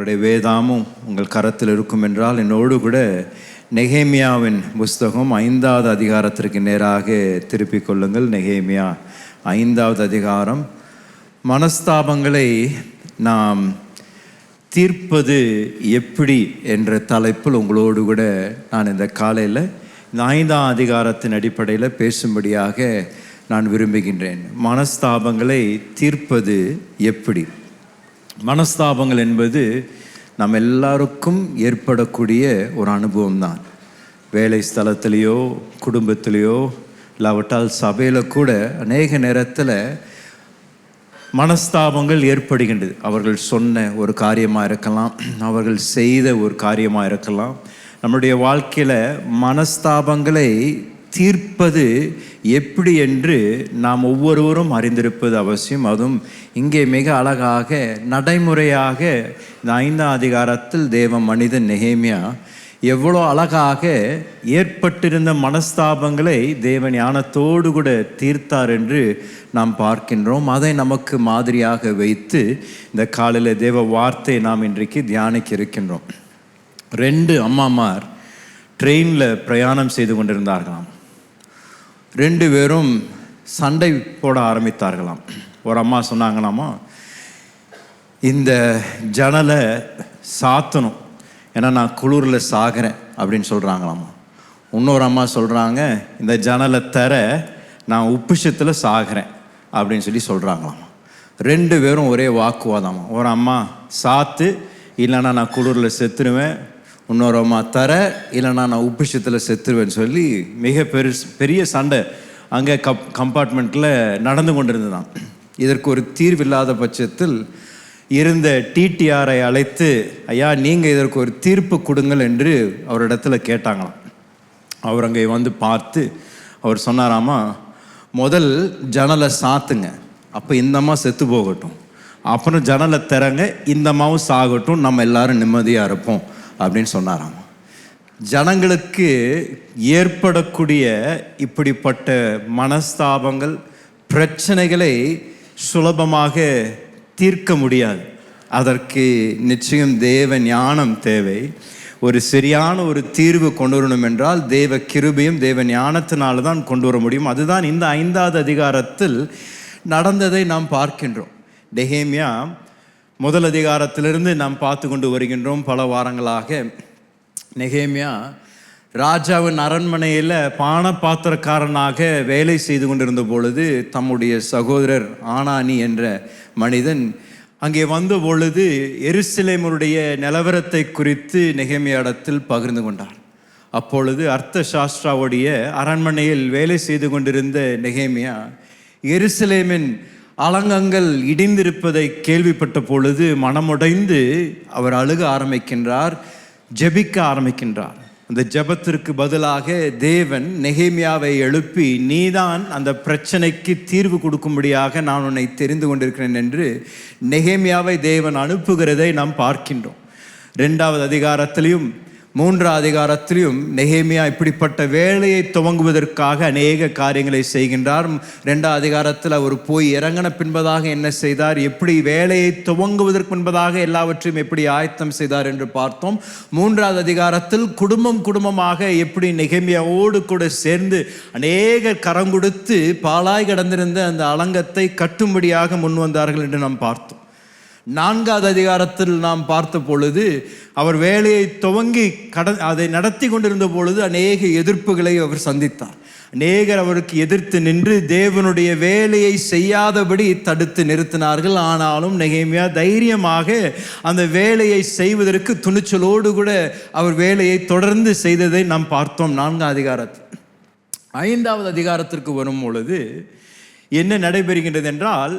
உங்களுடைய வேதாமும் உங்கள் கரத்தில் இருக்கும் என்றால் என்னோடு கூட நெகேமியாவின் புஸ்தகம் 5வது அதிகாரத்திற்கு நேராக திருப்பிக் கொள்ளுங்கள். நெகேமியா 5வது அதிகாரம். மனஸ்தாபங்களை நாம் தீர்ப்பது எப்படி என்ற தலைப்பில் உங்களோடு கூட நான் இந்த காலையில் இந்த 5ஆம் அதிகாரத்தின் அடிப்படையில் பேசும்படியாக நான் விரும்புகின்றேன். மனஸ்தாபங்களை தீர்ப்பது எப்படி? மனஸ்தாபங்கள் என்பது நம்ம எல்லாருக்கும் ஏற்படக்கூடிய ஒரு அனுபவம் தான். வேலை ஸ்தலத்திலேயோ குடும்பத்திலேயோ இல்லாவிட்டால் சபையில் கூட அநேக நேரத்தில் மனஸ்தாபங்கள் ஏற்படுகின்றது. அவர்கள் சொன்ன ஒரு காரியமாக இருக்கலாம், அவர்கள் செய்த ஒரு காரியமாக இருக்கலாம். நம்முடைய வாழ்க்கையில் மனஸ்தாபங்களை தீர்ப்பது எப்படி என்று நாம் ஒவ்வொருவரும் அறிந்திருப்பது அவசியம். அதுவும் இங்கே மிக அழகாக நடைமுறையாக இந்த 5ஆம் அதிகாரத்தில் தேவ மனிதன் நெகேமியா எவ்வளோ அழகாக ஏற்பட்டிருந்த மனஸ்தாபங்களை தேவ ஞானத்தோடு கூட தீர்த்தார் என்று நாம் பார்க்கின்றோம். அதை நமக்கு மாதிரியாக வைத்து இந்த காலையில் தேவ வார்த்தை நாம் இன்றைக்கு தியானிக்க இருக்கின்றோம். 2 அம்மாமார் ட்ரெயினில் பிரயாணம் செய்து கொண்டிருந்தார்களாம். 2 பேரும் சண்டை போட ஆரம்பித்தார்களாம். ஒரு அம்மா சொன்னாங்களாமா, இந்த ஜன்னலை சாத்தணும், ஏன்னா நான் குளிரில் சாகிறேன் அப்படின்னு சொல்கிறாங்களாமா. இன்னொரு அம்மா சொல்கிறாங்க, இந்த ஜன்னலை தர நான் உப்புஷத்தில் சாகிறேன் அப்படின்னு சொல்லி சொல்கிறாங்களாமா. 2 பேரும் ஒரே வாக்குவாதமா. ஒரு அம்மா சாத்து, இல்லைன்னா நான் குளிரில் செத்துருவேன். இன்னொரு அம்மா தர, இல்லைனா நான் உப்புஷத்தில் செத்துருவேன்னு சொல்லி மிக பெரிய சண்டை அங்கே கம்பார்ட்மெண்ட்டில் நடந்து கொண்டிருந்ததான். இதற்கு ஒரு தீர்வில்லாத பட்சத்தில் இருந்த டிடிஆரை அழைத்து, ஐயா நீங்கள் இதற்கு ஒரு தீர்ப்பு கொடுங்கள் என்று அவரிடத்துல கேட்டாங்களாம். அவர் அங்கே வந்து பார்த்து அவர் சொன்னாராமா, முதல் ஜன்னலை சாத்துங்க, அப்போ இந்த அம்மா செத்து போகட்டும், அப்புறம் ஜன்னலை திறங்க, இந்த அம்மாவும் சாகட்டும், நம்ம எல்லாரும் நிம்மதியாக இருப்போம் அப்படின்னு சொன்னாராம். ஜனங்களுக்கு ஏற்படக்கூடிய இப்படிப்பட்ட மனஸ்தாபங்கள், பிரச்சனைகளை சுலபமாக தீர்க்க முடியாது. அதற்கு நிச்சயம் தேவ ஞானம் தேவை. ஒரு சரியான ஒரு தீர்வு கொண்டு வரணும் என்றால் தேவ கிருபையும் தேவ ஞானத்தினால தான் கொண்டு வர முடியும். அதுதான் இந்த 5வது அதிகாரத்தில் நடந்ததை நாம் பார்க்கின்றோம். நெகேமியா 1 அதிகாரத்திலிருந்து நாம் பார்த்து கொண்டு வருகின்றோம் பல வாரங்களாக. நெகேமியா ராஜாவின் அரண்மனையில் பானபாத்திரக்காரனாக வேலை செய்து கொண்டிருந்த பொழுது தம்முடைய சகோதரர் ஆனானி என்ற மனிதன் அங்கே வந்த பொழுது எருசலேமுடைய நிலவரத்தை குறித்து நெகேமியாவிடத்தில் பகிர்ந்து கொண்டார். அப்பொழுது அர்த்த சாஸ்திராவுடைய அரண்மனையில் வேலை செய்து கொண்டிருந்த நெகேமியா எருசலேமின் அலங்கங்கள் இடிந்திருப்பதை கேள்விப்பட்ட பொழுது மனமுடைந்து அவர் அழுக ஆரம்பிக்கின்றார், ஜெபிக்க ஆரம்பிக்கின்றார். அந்த ஜெபத்திற்கு பதிலாக தேவன் நெகேமியாவை எழுப்பி, நீதான் அந்த பிரச்சனைக்கு தீர்வு கொடுக்கும்படியாக நான் உன்னை தெரிந்து கொண்டிருக்கிறேன் என்று நெகேமியாவை தேவன் அனுப்புகிறதை நாம் பார்க்கின்றோம். 2வது அதிகாரத்திலையும் 3ஆம் அதிகாரத்திலையும் நெகேமியா இப்படிப்பட்ட வேலையை துவங்குவதற்காக அநேக காரியங்களை செய்கின்றார். 2ஆம் அதிகாரத்தில் அவர் போய் இறங்கின பின்பதாக என்ன செய்தார், எப்படி வேலையை துவங்குவதற்கு முன்பதாக எல்லாவற்றையும் எப்படி ஆயத்தம் செய்தார் என்று பார்த்தோம். 3ஆவது அதிகாரத்தில் குடும்பமாக எப்படி நெகேமியாவோடு கூட சேர்ந்து அநேக கரம் கொடுத்து பாழாய் கிடந்திருந்த அந்த அலங்கத்தை கட்டும்படியாக முன் வந்தார்கள் என்று நாம் பார்த்தோம். 4வது அதிகாரத்தில் நாம் பார்த்த பொழுது அவர் வேலையை துவங்கி அதை நடத்தி கொண்டிருந்த பொழுது அநேக எதிர்ப்புகளை அவர் சந்தித்தார். அநேகர் அவருக்கு எதிர்த்து நின்று தேவனுடைய வேலையை செய்யாதபடி தடுத்து நிறுத்தினார்கள். ஆனாலும் நெகேமியா தைரியமாக அந்த வேலையை செய்வதற்கு துணிச்சலோடு கூட அவர் வேலையை தொடர்ந்து செய்ததை நாம் பார்த்தோம் 4ஆம் அதிகாரத்தில். 5வது அதிகாரத்திற்கு வரும் பொழுது என்ன நடைபெறுகின்றது என்றால்,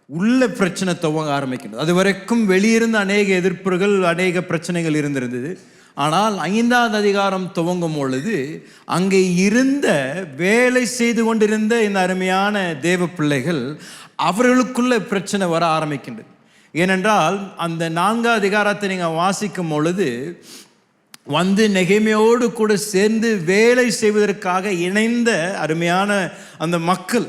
உள்ள பிரச்சனை துவங்க ஆரம்பிக்கின்றது. அது வரைக்கும் வெளியிருந்த அநேக எதிர்ப்புகள், அநேக பிரச்சனைகள் இருந்திருந்தது. ஆனால் 5வது அதிகாரம் துவங்கும் பொழுது அங்கே இருந்த வேலை செய்து கொண்டிருந்த இந்த அருமையான தேவ பிள்ளைகள் அவர்களுக்குள்ள பிரச்சனை வர ஆரம்பிக்கின்றது. ஏனென்றால் அந்த 4ஆம் அதிகாரத்தை நீங்கள் வாசிக்கும் பொழுது வந்து நெகேமியாவோடு கூட சேர்ந்து வேலை செய்வதற்காக இணைந்த அருமையான அந்த மக்கள்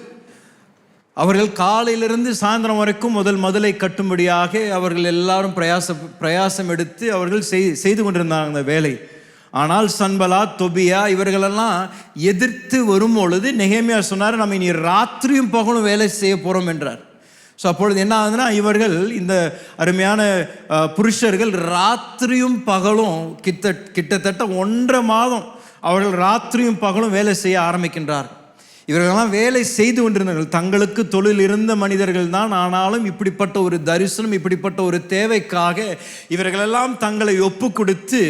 அவர்கள் காலையிலிருந்து சாயந்தரம் வரைக்கும் மதிலை கட்டும்படியாக அவர்கள் எல்லாரும் பிரயாசம் எடுத்து அவர்கள் செய்து கொண்டிருந்தாங்க அந்த வேலை. ஆனால் சன்பலாத், தொபியா இவர்களெல்லாம் எதிர்த்து வரும் பொழுது நெகேமியா சொன்னார், நம்ம இனி ராத்திரியும் பகலும் வேலை செய்ய போகிறோம் என்றார். ஸோ அப்பொழுது என்ன ஆகுதுன்னா, இவர்கள் இந்த அருமையான புருஷர்கள் ராத்திரியும் பகலும் கிட்டத்தட்ட 1.5 மாதம் அவர்கள் ராத்திரியும் பகலும் வேலை செய்ய ஆரம்பிக்கின்றார்கள். இவர்களெல்லாம் வேலை செய்து கொண்டிருந்தார்கள். தங்களுக்கு தொழில் இருந்த மனிதர்கள் தான். ஆனாலும் இப்படிப்பட்ட ஒரு தரிசனம், இப்படிப்பட்ட ஒரு தேவைக்காக இவர்களெல்லாம் தங்களை ஒப்பு கொடுத்து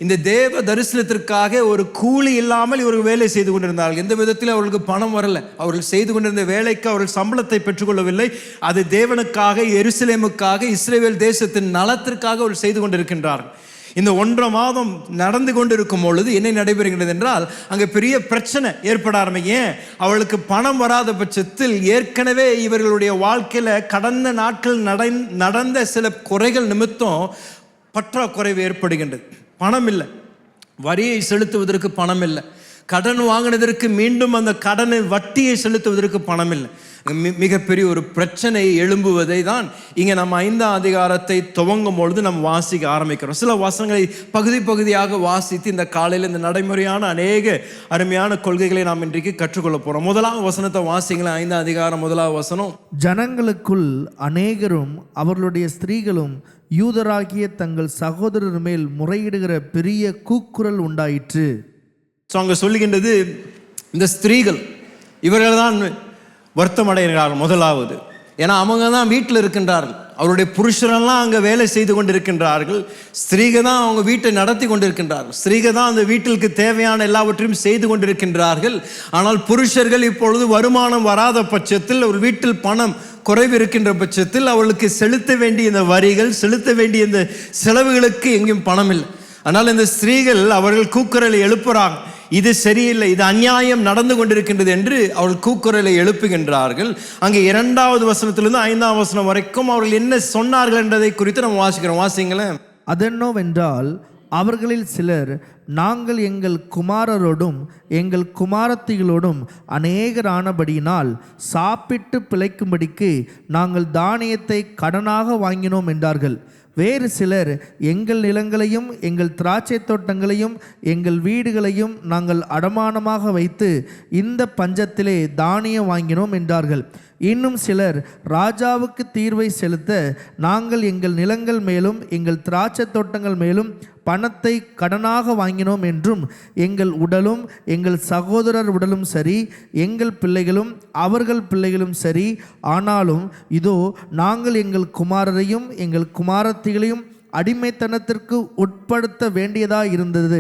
இந்த தேவ தரிசனத்திற்காக ஒரு கூலி இல்லாமல் இவர்கள் வேலை செய்து கொண்டிருந்தார்கள். எந்த விதத்தில் அவர்களுக்கு பணம் வரல. அவர்கள் செய்து கொண்டிருந்த வேலைக்கு அவர்கள் சம்பளத்தை பெற்றுக்கொள்ளவில்லை. அது தேவனுக்காக, எருசலேமுக்காக, இஸ்ரவேல் தேசத்தின் நலத்திற்காக அவர்கள் செய்து கொண்டிருக்கின்றார்கள். இந்த 1.5 மாதம் நடந்து கொண்டிருக்கும் பொழுது என்ன நடைபெறுகிறது என்றால், அங்கே பெரிய பிரச்சனை ஏற்பட ஆரம்பிக்கும். அவளுக்கு பணம் வராத பட்சத்தில் ஏற்கனவே இவர்களுடைய வாழ்க்கையில் கடந்த நாட்கள் நடந்த சில குறைகள் நிமித்தம் பற்றாக்குறைவு ஏற்படுகின்றது. பணம் இல்லை, வரியை செலுத்துவதற்கு பணம் இல்லை, கடன் வாங்கினதற்கு மீண்டும் அந்த கடனை வட்டியை செலுத்துவதற்கு பணம் இல்லை. மிகப்பெரிய ஒரு பிரச்சனை எழும்புவதை தான் இங்கே நம்ம 5ஆம் அதிகாரத்தை துவங்கும் பொழுது நம்ம வாசிக்க ஆரம்பிக்கிறோம். சில வசனங்களை பகுதியாக வாசித்து இந்த காலையில் இந்த நடைமுறையான அநேக அருமையான கொள்கைகளை நாம் இன்றைக்கு கற்றுக்கொள்ள போகிறோம். 1ஆம் வசனத்தை வாசிங்களேன். 5ஆம் அதிகாரம் 1ஆம் வசனம். ஜனங்களுக்குள் அநேகரும் அவர்களுடைய ஸ்திரீகளும் யூதராகிய தங்கள் சகோதரர் மேல் முறையிடுகிற பெரிய கூக்குரல் உண்டாயிற்று. ஸோ அங்கே சொல்லுகின்றது, இந்த ஸ்திரீகள் இவர்கள் தான் வருத்தம் அடைகிறார்கள். முதலாவது, ஏன்னா அவங்க தான் வீட்டில் இருக்கின்றார்கள். அவருடைய புருஷரெல்லாம் அங்கே வேலை செய்து கொண்டிருக்கின்றார்கள். ஸ்திரீக தான் அவங்க வீட்டை நடத்தி கொண்டிருக்கின்றார்கள். ஸ்திரீக தான் அந்த வீட்டிற்கு தேவையான எல்லாவற்றையும் செய்து கொண்டிருக்கின்றார்கள். ஆனால் புருஷர்கள் இப்பொழுது வருமானம் வராத பட்சத்தில், ஒரு வீட்டில் பணம் குறைவு இருக்கின்ற பட்சத்தில் அவளுக்கு செலுத்த வேண்டிய இந்த வரிகள், செலுத்த வேண்டிய இந்த செலவுகளுக்கு எங்கேயும் பணம் இல்லை. ஆனால் இந்த ஸ்திரீகள் அவர்கள் கூக்குரலை எழுப்புறாங்க. இது சரியில்லை, இது அநியாயம் நடந்து கொண்டிருக்கின்றது என்று அவர்கள் கூக்குரலை எழுப்புகின்றார்கள். அங்கே 2வது வசனத்திலிருந்து 5ஆம் வசனம் வரைக்கும் அவர்கள் என்ன சொன்னார்கள் என்றதை குறித்து நம்ம வாசிக்கிறோம். வாசிங்களேன். அதென்னவென்றால், அவர்களில் சிலர், நாங்கள் எங்கள் குமாரரோடும் எங்கள் குமாரத்திகளோடும் அநேகரானபடியினால் சாப்பிட்டு பிழைக்கும்படிக்கு நாங்கள் தானியத்தை கடனாக வாங்கினோம் என்றார்கள். வேறு சிலர், எங்கள் நிலங்களையும் எங்கள் திராட்சை தோட்டங்களையும் எங்கள் வீடுகளையும் நாங்கள் அடமானமாக வைத்து இந்த பஞ்சத்திலே தானியம் வாங்கினோம் என்றார்கள். இன்னும் சிலர், ராஜாவுக்கு தீர்வை செலுத்த நாங்கள் எங்கள் நிலங்கள் மேலும் எங்கள் திராட்சை தோட்டங்கள் மேலும் பணத்தை கடனாக வாங்கினோம் என்றும், எங்கள் உடலும் எங்கள் சகோதரர் உடலும் சரி, எங்கள் பிள்ளைகளும் அவர்கள் பிள்ளைகளும் சரி, ஆனாலும் இதோ நாங்கள் எங்கள் குமாரரையும் எங்கள் குமாரத்திகளையும் அடிமைத்தனத்திற்கு உட்படுத்த வேண்டியதாக இருந்தது.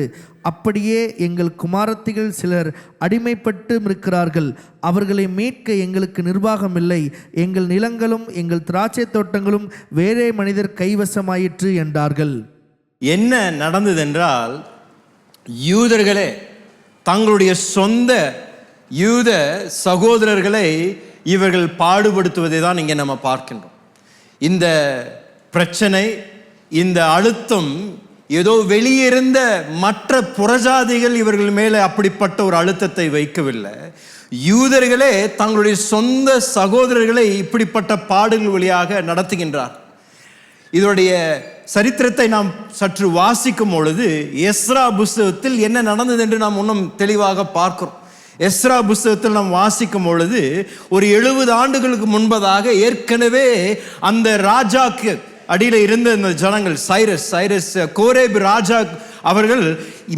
அப்படியே எங்கள் குமாரத்திகள் சிலர் அடிமைப்பட்டு இருக்கிறார்கள். அவர்களை மீட்க எங்களுக்கு நிர்வாகம் இல்லை. எங்கள் நிலங்களும் எங்கள் திராட்சை தோட்டங்களும் வேறே மனிதர் கைவசமாயிற்று என்றார்கள். என்ன நடந்தது என்றால், யூதர்களே தங்களுடைய சொந்த யூத சகோதரர்களை இவர்கள் பாடுபடுத்துவதை தான் இங்கே நம்ம பார்க்கின்றோம். இந்த பிரச்சனை, இந்த அழுத்தம் ஏதோ வெளியிருந்த மற்ற புறஜாதிகள் இவர்கள் மேலே அப்படிப்பட்ட ஒரு அழுத்தத்தை வைக்கவில்லை. யூதர்களே தங்களுடைய சொந்த சகோதரர்களை இப்படிப்பட்ட பாடுகள் வழியாக நடத்துகின்றார். இதனுடைய சரித்திரத்தை நாம் சற்று வாசிக்கும் பொழுது எஸ்ரா புஸ்தகத்தில் என்ன நடந்தது என்று நாம் இன்னும் தெளிவாக பார்க்கிறோம். எஸ்ரா புஸ்தகத்தில் நாம் வாசிக்கும் பொழுது ஒரு 70 ஆண்டுகளுக்கு முன்பதாக ஏற்கனவே அந்த ராஜாக்கு அடியில் இருந்த இந்த ஜனங்கள், சைரஸ் கோரேப் ராஜா அவர்கள்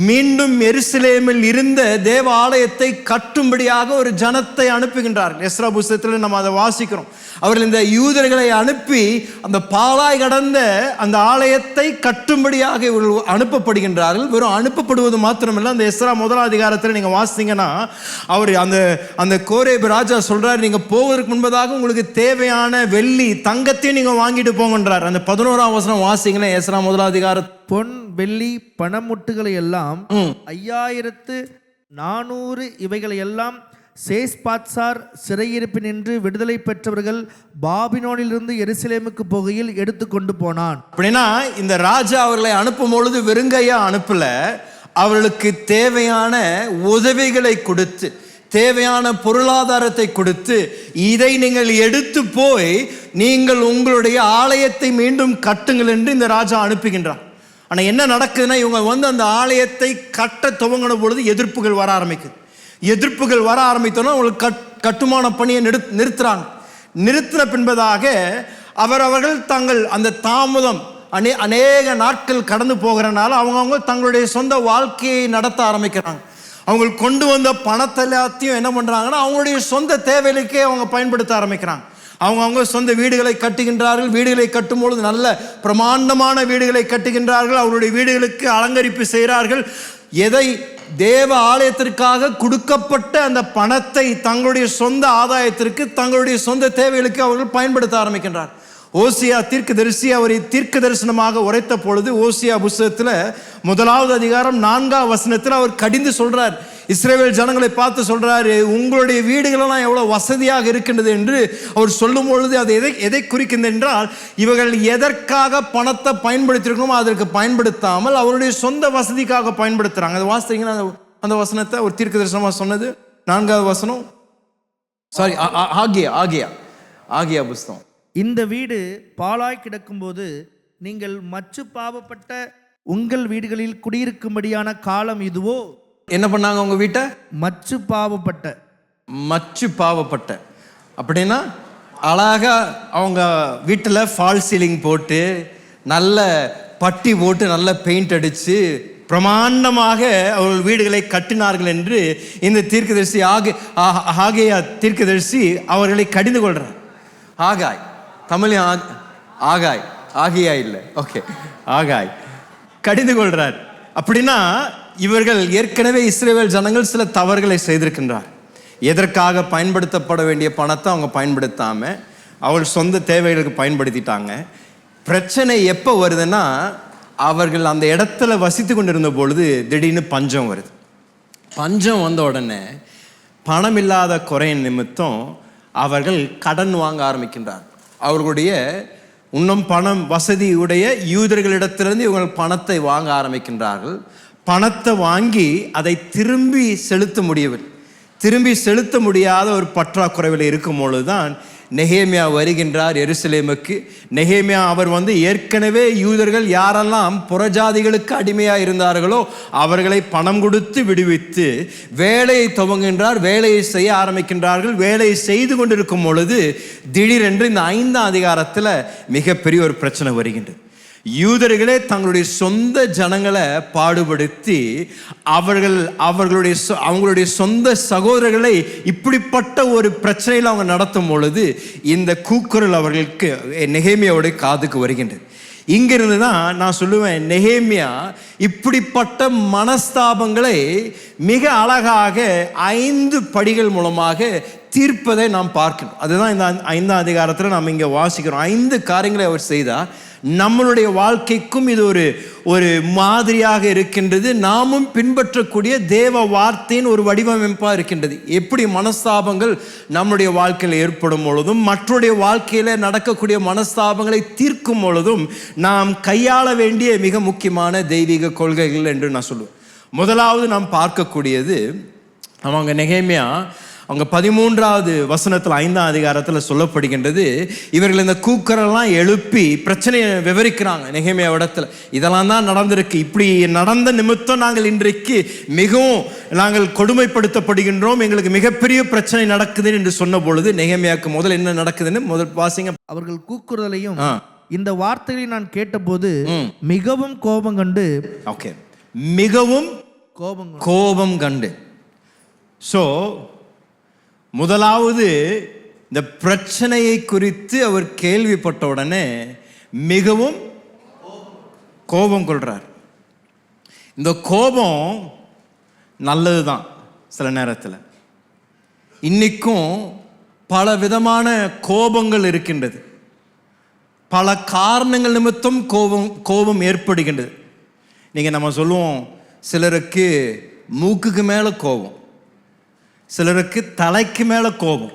மீண்டும் எருசலேமில் இருந்த தேவ ஆலயத்தை கட்டும்படியாக ஒரு ஜனத்தை அனுப்புகின்றார்கள். எஸ்ரா புஸ்தகத்தில் நம்ம அதை வாசிக்கிறோம். அவர்கள் இந்த யூதர்களை அனுப்பி அந்த பாலாய் கடந்த அந்த ஆலயத்தை கட்டும்படியாக இவர்கள் அனுப்பப்படுகின்றார்கள். வெறும் அனுப்பப்படுவது மாத்திரமல்ல, அந்த எஸ்ரா 1ஆம் அதிகாரத்தில் நீங்கள் வாசித்தீங்கன்னா அவர் அந்த கோரேப் ராஜா சொல்றார், நீங்கள் போவதற்கு முன்பதாக உங்களுக்கு தேவையான வெள்ளி தங்கத்தையும் நீங்கள் வாங்கிட்டு போங்கன்றார். அந்த 11ஆம் வசனம் வாசிங்களேன். எஸ்ரா 1ஆம் அதிகாரம். பொன் வெள்ளி பணமுட்டுகளை எல்லாம் 5400 இவைகளை எல்லாம் சேஸ்பாத்சார் சிறையிருப்பினின்று விடுதலை பெற்றவர்கள் பாபிலோனிலிருந்து எருசலேமுக்கு போகையில் எடுத்துக்கொண்டு போனான். அப்படின்னா இந்த ராஜா அவர்களை அனுப்பும் பொழுது வெறுங்கையா அனுப்பல, அவர்களுக்கு தேவையான உதவிகளை கொடுத்து, தேவையான பொருளாதாரத்தை கொடுத்து, இதை நீங்கள் எடுத்து போய் நீங்கள் உங்களுடைய ஆலயத்தை மீண்டும் கட்டுங்கள் என்று இந்த ராஜா அனுப்புகின்றார். ஆனால் என்ன நடக்குதுன்னா, இவங்க அந்த ஆலயத்தை கட்ட துவங்கின பொழுது எதிர்ப்புகள் வர ஆரம்பிக்குது. எதிர்ப்புகள் வர ஆரம்பித்தோன்னா அவங்களுக்கு கட்டுமான பணியை நிறுத்துறாங்க. நிறுத்தின பின்பதாக அவர்கள் தங்கள் அந்த தாமதம் அநேக நாட்கள் கடந்து போகிறனால அவங்க தங்களுடைய சொந்த வாழ்க்கையை நடத்த ஆரம்பிக்கிறாங்க. அவங்க கொண்டு வந்த பணத்தை எல்லாத்தையும் என்ன பண்ணுறாங்கன்னா அவங்களுடைய சொந்த தேவைகளுக்கே அவங்க பயன்படுத்த ஆரம்பிக்கிறாங்க. அவங்க சொந்த வீடுகளை கட்டுகின்றார்கள். வீடுகளை கட்டும்பொழுது நல்ல பிரமாண்டமான வீடுகளை கட்டுகின்றார்கள். அவருடைய வீடுகளுக்கு அலங்கரிப்பு செய்கிறார்கள். எதை தேவ ஆலயத்திற்காக கொடுக்கப்பட்ட அந்த பணத்தை தங்களுடைய சொந்த ஆதாயத்திற்கு, தங்களுடைய சொந்த தேவைகளுக்கு அவர்கள் பயன்படுத்த ஆரம்பிக்கின்றார். ஓசியா தீர்க்கதரிசி அவரை தீர்க்க தரிசனமாக உரைத்த பொழுது, ஓசியா புஸ்தகத்தில் 1வது அதிகாரம் 4ஆம் வசனத்தில் அவர் கடிந்து சொல்றார். இஸ்ரவேல் ஜனங்களை பார்த்து சொல்றாரு, உங்களுடைய வீடுகளெல்லாம் எவ்வளவு வசதியாக இருக்கின்றது என்று அவர் சொல்லும் பொழுது அது எதை குறிக்கின்றது என்றால், இவர்கள் எதற்காக பணத்தை பயன்படுத்திருக்கணுமோ அதற்கு பயன்படுத்தாமல் அவருடைய சொந்த வசதிக்காக பயன்படுத்துறாங்க. அது வாசித்தீங்கன்னா அந்த வசனத்தை ஒரு தீர்க்க தரிசனமாக சொன்னது 4வது வசனம், சாரி ஆகியா புஸ்தகம். இந்த வீடு பாழாய் கிடக்கும்போது நீங்கள் மச்சு பாவப்பட்ட உங்கள் வீடுகளில் குடியிருக்கும்படியான காலம் இதுவோ. என்ன பண்ணாங்க? உங்க வீட்டை மச்சு பாவப்பட்ட அப்படின்னா அழகா அவங்க வீட்டில் ஃபால் சீலிங் போட்டு நல்ல பட்டி போட்டு நல்ல பெயிண்ட் அடித்து பிரமாண்டமாக அவர்கள் வீடுகளை கட்டினார்கள் என்று இந்த தீர்க்கதரிசி ஆகையா தீர்க்கதரிசி அவர்களை கடிந்து கொள்றார். ஆகாய் தமிழ் ஆகியா இல்லை, ஓகே, ஆகாய் கடிந்து கொள்றார். அப்படின்னா இவர்கள் ஏற்கனவே இஸ்ரவேல் ஜனங்கள் சில தவறுகளை செய்திருக்கின்றார். எதற்காக பயன்படுத்தப்பட வேண்டிய பணத்தை அவங்க பயன்படுத்தாம அவர்கள் சொந்த தேவைகளுக்கு பயன்படுத்திட்டாங்க. பிரச்சனை எப்போ வருதுன்னா, அவர்கள் அந்த இடத்துல வசித்து கொண்டிருந்த பொழுது திடீர்னு பஞ்சம் வருது. பஞ்சம் வந்த உடனே பணம் இல்லாத குறையின் நிமித்தம் அவர்கள் கடன் வாங்க ஆரம்பிக்கின்றார். அவர்களுடைய இன்னும் பணம் வசதியுடைய யூதர்களிடத்திலிருந்து இவங்க பணத்தை வாங்க ஆரம்பிக்கின்றார்கள். பணத்தை வாங்கி அதை திரும்பி செலுத்த முடியாத ஒரு பற்றாக்குறைவில் இருக்கும் பொழுதுதான் நெகேமியா வருகின்றார் எருசலேமுக்கு. நெகேமியா அவர் ஏற்கனவே யூதர்கள் யாரெல்லாம் புறஜாதிகளுக்கு அடிமையாக இருந்தார்களோ அவர்களை பணம் கொடுத்து விடுவித்து வேலையை துவங்குகின்றார். வேலையை செய்ய ஆரம்பிக்கின்றார்கள். வேலையை செய்து கொண்டிருக்கும் பொழுது திடீரென்று இந்த 5ஆம் அதிகாரத்தில் மிகப்பெரிய ஒரு பிரச்சனை வருகின்றது. யூதர்களே தங்களுடைய சொந்த ஜனங்களை பாடுபடுத்தி அவங்களுடைய சொந்த சகோதரர்களை இப்படிப்பட்ட ஒரு பிரச்சனையில் அவங்க நடத்தும் பொழுது இந்த கூக்குரல் அவர்களுக்கு நெகேமியாவுடைய காதுக்கு வருகின்றது. இங்கிருந்து தான் நான் சொல்லுவேன், நெகேமியா இப்படிப்பட்ட மனஸ்தாபங்களை மிக அழகாக 5 படிகள் மூலமாக தீர்ப்பதை நாம் பார்க்கணும். அதுதான் இந்த 5ஆம் அதிகாரத்தில் நாம் இங்கே வாசிக்கிறோம். 5 காரியங்களை அவர் செய்தார். நம்மளுடைய வாழ்க்கைக்கும் இது ஒரு மாதிரியாக இருக்கின்றது. நாமும் பின்பற்றக்கூடிய தேவ வார்த்தையின் ஒரு வடிவமைப்பாக இருக்கின்றது. எப்படி மனஸ்தாபங்கள் நம்முடைய வாழ்க்கையில் ஏற்படும் பொழுதும் மற்றொருடைய வாழ்க்கையில் நடக்கக்கூடிய மனஸ்தாபங்களை தீர்க்கும் பொழுதும் நாம் கையாள வேண்டிய மிக முக்கியமான தெய்வீக கொள்கைகள் என்று நான் சொல்லுவேன். முதலாவது நாம் பார்க்கக்கூடியது, அவங்க நெகேமியா அவங்க 13வது வசனத்தில் 5ஆம் அதிகாரத்தில் சொல்லப்படுகின்றது, இவர்கள் இந்த கூக்கரெல்லாம் எழுப்பி பிரச்சனையை விவரிக்கிறாங்க நெகேமியா இடத்துல. இதெல்லாம் தான் நடந்திருக்கு, இப்படி நடந்த நிமித்தம் நாங்கள் இன்றைக்கு மிகவும் நாங்கள் கொடுமைப்படுத்தப்படுகின்றோம், எங்களுக்கு மிகப்பெரிய பிரச்சனை நடக்குது என்று சொன்ன பொழுது நெகேமியாவுக்கு முதல் என்ன நடக்குதுன்னு முதல் வாசிங்க. அவர்கள் கூக்குரலையும் இந்த வார்த்தைகளை நான் கேட்டபோது மிகவும் கோபம் கண்டு. ஓகே, மிகவும் கோபம் கண்டு. ஸோ முதலாவது இந்த பிரச்சனையை குறித்து அவர் கேள்விப்பட்ட உடனே மிகவும் கோபம் கொள்றார். இந்த கோபம் நல்லது தான். சில நேரத்தில் இன்னைக்கும் பல விதமான கோபங்கள் இருக்கின்றது. பல காரணங்கள் நிமித்தம் கோபம் ஏற்படுகின்றது. நீங்கள் நம்ம சொல்லுவோம், சிலருக்கு மூக்குக்கு மேலே கோபம், சிலருக்கு தலைக்கு மேலே கோபம்.